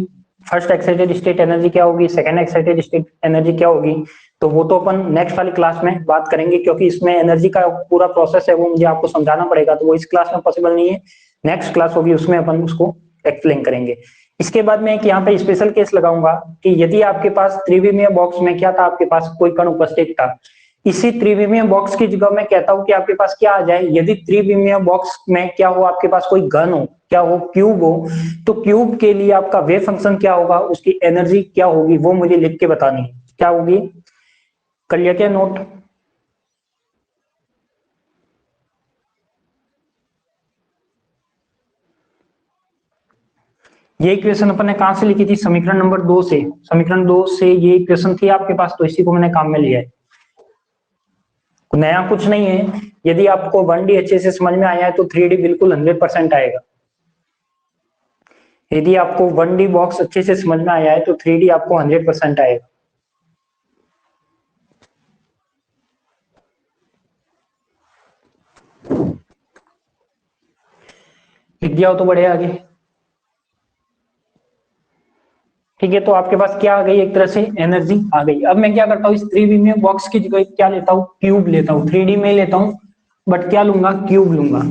फर्स्ट एक्साइटेड स्टेट एनर्जी क्या होगी, सेकंड एक्साइटेड स्टेट एनर्जी क्या होगी, तो वो तो अपन नेक्स्ट वाली क्लास में बात करेंगे, क्योंकि इसमें एनर्जी का पूरा प्रोसेस है वो मुझे आपको समझाना पड़ेगा, तो वो इस क्लास में पॉसिबल नहीं है, नेक्स्ट क्लास होगी उसमें अपन उसको एक्सप्लेन करेंगे। इसके बाद में एक यहाँ पे स्पेशल केस लगाऊंगा कि यदि आपके पास त्रिविमीय बॉक्स में क्या था, आपके पास कोई कण उपस्थित था, इसी त्रिविमीय बॉक्स की जगह मैं कहता हूं कि आपके पास क्या आ जाए, यदि त्रिविमीय बॉक्स में क्या हो, आपके पास कोई घन हो, क्या हो, क्यूब हो, तो क्यूब के लिए आपका वेव फंक्शन क्या होगा, उसकी एनर्जी क्या होगी, वो मुझे लिख के बतानी है, क्या होगी, कर लिया क्या नोट। ये इक्वेशन अपन ने कहां से लिखी थी, समीकरण नंबर 2 से, समीकरण 2 से ये इक्वेशन थी आपके पास, तो इसी को मैंने काम में लिया है, नया कुछ नहीं है। यदि आपको 1D अच्छे से समझ में आया है तो 3D बिल्कुल 100% आएगा। यदि आपको 1D बॉक्स अच्छे से समझ में आया है तो 3D आपको 100% आएगा। लिख दिया हो तो बढ़िया, आगे। ठीक है, तो आपके पास क्या आ गई, एक तरह से एनर्जी आ गई। अब मैं क्या करता हूँ, इस त्रिविमीय बॉक्स की जगह क्या लेता हूँ, क्यूब लेता हूँ, 3D में लेता हूँ, बट क्या लूंगा, क्यूब लूंगा।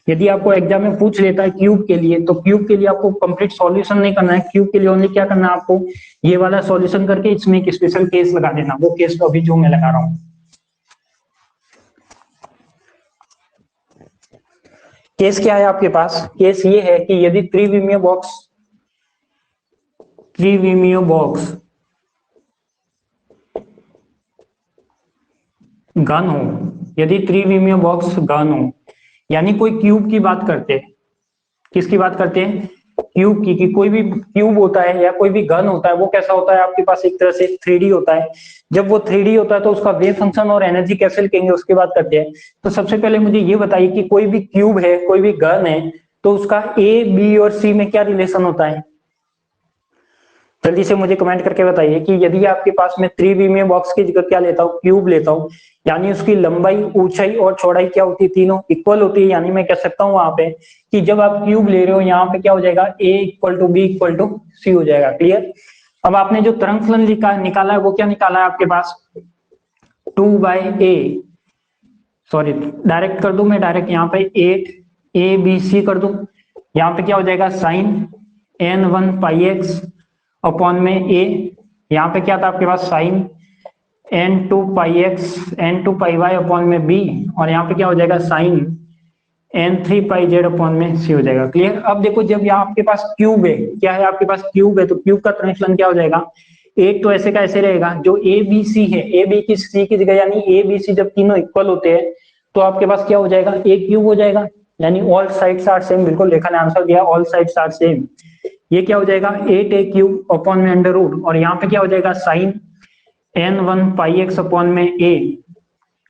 यदि आपको एग्जाम में पूछ लेता है क्यूब के लिए, तो क्यूब के लिए आपको कंप्लीट सॉल्यूशन नहीं करना है, क्यूब के लिए ओनली क्या करना है आपको, ये वाला सॉल्यूशन करके इसमें एक स्पेशल केस लगा देना, वो केस तो अभी जो मैं लगा रहा हूँ। केस क्या है आपके पास, केस ये है कि यदि त्रिविमीय बॉक्स घन हो, यदि त्रिविमीय बॉक्स घन हो, यानी कोई क्यूब की बात करते हैं, किसकी बात करते हैं, क्यूब की, कि कोई भी क्यूब होता है या कोई भी घन होता है वो कैसा होता है आपके पास, एक तरह से 3D होता है। जब वो 3D होता है तो उसका वेव फंक्शन और एनर्जी कैसे लिखेंगे उसकी बात करते हैं। तो सबसे पहले मुझे ये बताइए कि कोई भी क्यूब है, कोई भी घन है, तो उसका ए बी और सी में क्या रिलेशन होता है, जल्दी से मुझे कमेंट करके बताइए कि यदि आपके पास में त्रिविमीय बॉक्स की जगह क्या लेता हूँ, क्यूब लेता हूँ, यानी उसकी लंबाई, ऊंचाई और चौड़ाई क्या होती है, तीनों इक्वल होती है, यानी मैं कह सकता हूँ वहां पे कि जब आप क्यूब ले रहे हो यहाँ पे क्या हो जाएगा, a equal to b equal to c हो जाएगा। क्लियर। अब आपने जो तरंग फलन निकाला है वो क्या निकाला है आपके पास, 2/a, सॉरी डायरेक्ट कर दूं मैं, डायरेक्ट यहाँ पे 8abc कर दूं, यहाँ पे क्या हो जाएगा, साइन n1πx अपॉन में a, यहाँ पे क्या था आपके पास, साइन n2πx n2πy अपॉन में b, और यहाँ पे क्या हो जाएगा, साइन n3πz में c हो जाएगा। क्लियर। अब देखो जब यहाँ आपके पास क्यूब है, क्या है आपके पास क्यूब है, तो क्यूब का त्रिफलन क्या हो जाएगा, एक तो ऐसे का ऐसे रहेगा, जो ए बी सी है, ए बी की सी की जगह, यानी ए बी सी जब तीनों इक्वल होते हैं तो आपके पास क्या हो जाएगा, ए क्यूब हो जाएगा, यानी ऑल साइड्स आर सेम। बिल्कुल रेखा ने आंसर दिया, ऑल साइड्स आर सेम। ये क्या हो जाएगा, 8a क्यूब अपॉन में अंडर रूट, और यहाँ पे क्या हो जाएगा साइन n1πx अपॉन में a,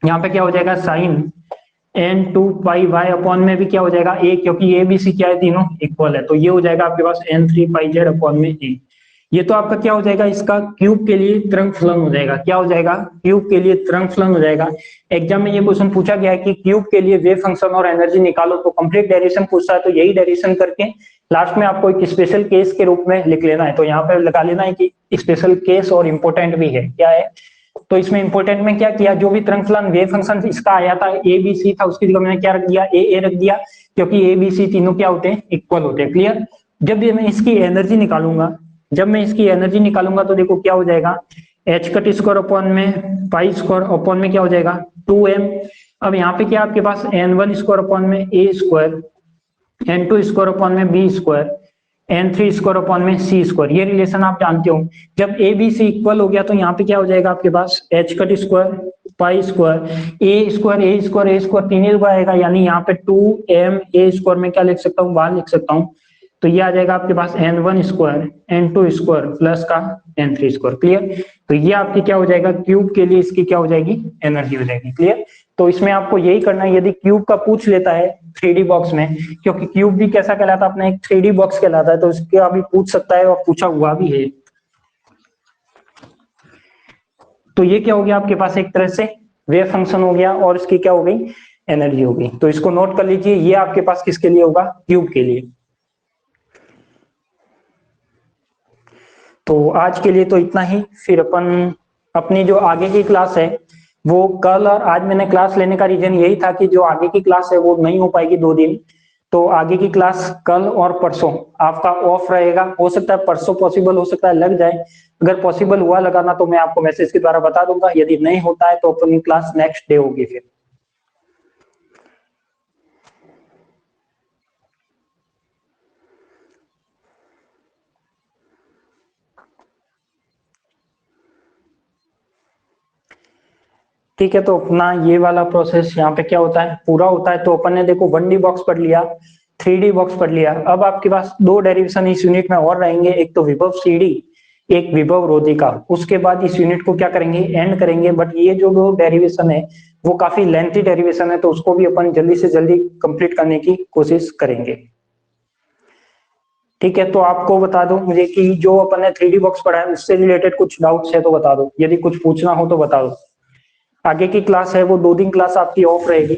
यहाँ पे क्या हो जाएगा साइन n2πy अपॉन में भी क्या हो जाएगा a, क्योंकि a b c क्या है, तीनों इक्वल है, तो ये हो जाएगा आपके पास n3πz अपॉन में a। ये तो आपका क्या हो जाएगा, इसका क्यूब के लिए तरंग फलन हो जाएगा। क्या हो जाएगा, क्यूब के लिए तरंग फलन हो जाएगा। एग्जाम में ये क्वेश्चन पूछा गया है कि क्यूब के लिए वेव फंक्शन और एनर्जी निकालो, तो कंप्लीट डेरिवेशन पूछता है, तो यही डेरिवेशन करके लास्ट में आपको एक स्पेशल केस के रूप में लिख लेना है। तो यहाँ पे लगा लेना है कि स्पेशल केस और इम्पोर्टेंट भी है, क्या है, तो इसमें इंपोर्टेंट में क्या किया, जो भी तरंग फलन वेव फंक्शन इसका आया था ए बी सी था, उसकी जगह मैंने क्या रख दिया, ए रख दिया, क्योंकि ए बी सी तीनों क्या होते हैं, इक्वल होते हैं। क्लियर। जब मैं इसकी एनर्जी निकालूंगा, जब मैं इसकी एनर्जी निकालूंगा तो देखो क्या हो जाएगा, एच कट स्क्वायर अपॉन में पाई स्क्वायर अपॉन में क्या हो जाएगा 2m। अब यहाँ पे क्या आपके पास n1 स्क्वायर अपॉन में a square, n2 square upon में b square, n3 square upon में c स्क्वायर। ये रिलेशन आप जानते हो। जब a b c इक्वल हो गया तो यहाँ पे क्या हो जाएगा आपके पास h cut square pi square a square तीन बार आएगा, यानी यहाँ पे 2m a स्क्वायर में क्या लिख सकता हूँ, बाहर लिख सकता हूँ, तो ये आ जाएगा आपके पास n1 square n2 square plus का n3 स्क्वायर। क्लियर। तो ये आपकी क्या हो जाएगा, क्यूब के लिए इसकी क्या हो जाएगी, एनर्जी हो जाएगी। क्लियर। तो इसमें आपको यही करना है, यदि क्यूब का पूछ लेता है 3D बॉक्स में, क्योंकि क्यूब भी कैसा कहलाता है, अपना एक 3D बॉक्स कहलाता है, तो इसके अभी पूछ सकता है और पूछा हुआ भी है। तो ये क्या हो गया आपके पास, एक तरह से वेव फंक्शन हो गया और इसकी क्या हो गई, एनर्जी हो गई। तो इसको नोट कर लीजिए, ये आपके पास किसके लिए होगा, क्यूब के लिए। तो आज के लिए तो इतना ही, फिर अपन अपनी जो आगे की क्लास है वो कल, और आज मैंने क्लास लेने का रीजन यही था कि जो आगे की क्लास है वो नहीं हो पाएगी 2 दिन, तो आगे की क्लास कल और परसों आपका ऑफ रहेगा। हो सकता है परसों पॉसिबल, हो सकता है लग जाए। अगर पॉसिबल हुआ लगाना तो मैं आपको मैसेज के द्वारा बता दूंगा, यदि नहीं होता है तो अपनी क्लास नेक्स्ट डे होगी फिर। ठीक है। तो अपना ये वाला प्रोसेस यहाँ पे क्या होता है, पूरा होता है। तो अपन ने देखो 1D बॉक्स पढ़ लिया, 3D बॉक्स पढ़ लिया। अब आपके पास 2 डेरिवेशन इस यूनिट में और रहेंगे, एक तो विभव CD, एक विभव रोधी का। उसके बाद इस यूनिट को क्या करेंगे, एंड करेंगे। बट ये जो 2 डेरिवेशन है वो काफी लेंथी डेरिवेशन है, तो उसको भी अपन जल्दी से जल्दी कंप्लीट करने की कोशिश करेंगे। ठीक है। तो आपको बता दूं मुझे कि जो अपन ने 3D बॉक्स पढ़ा है उससे रिलेटेड कुछ डाउट्स है तो बता दो, यदि कुछ पूछना हो तो बता दो। आगे की क्लास है वो 2 दिन क्लास आपकी ऑफ रहेगी।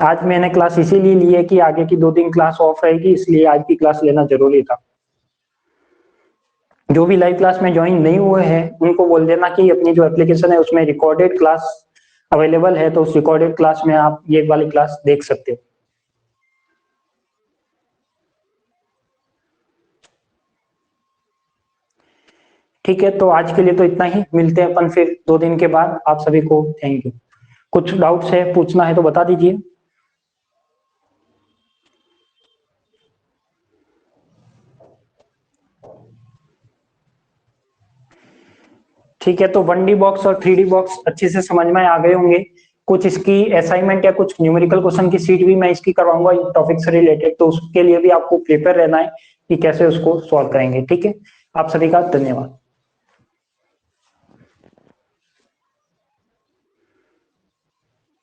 आज मैंने क्लास इसीलिए ली है कि आगे की 2 दिन क्लास ऑफ रहेगी, इसलिए आज की क्लास लेना जरूरी था। जो भी लाइव क्लास में ज्वाइन नहीं हुए हैं उनको बोल देना कि अपनी जो एप्लीकेशन है उसमें रिकॉर्डेड क्लास अवेलेबल है, तो उस रिकॉर्डेड क्लास में आप ये वाली क्लास देख सकते हो। ठीक है। तो आज के लिए तो इतना ही, मिलते हैं अपन फिर 2 दिन के बाद। आप सभी को थैंक यू। कुछ डाउट्स है, पूछना है तो बता दीजिए। ठीक है। तो 1D बॉक्स और 3D बॉक्स अच्छे से समझ में आ गए होंगे। कुछ इसकी असाइनमेंट या कुछ न्यूमेरिकल क्वेश्चन की सीट भी मैं इसकी करवाऊंगा टॉपिक से रिलेटेड, तो उसके लिए भी आपको प्रिपेयर रहना है कि कैसे उसको सॉल्व करेंगे। ठीक है। आप सभी का धन्यवाद।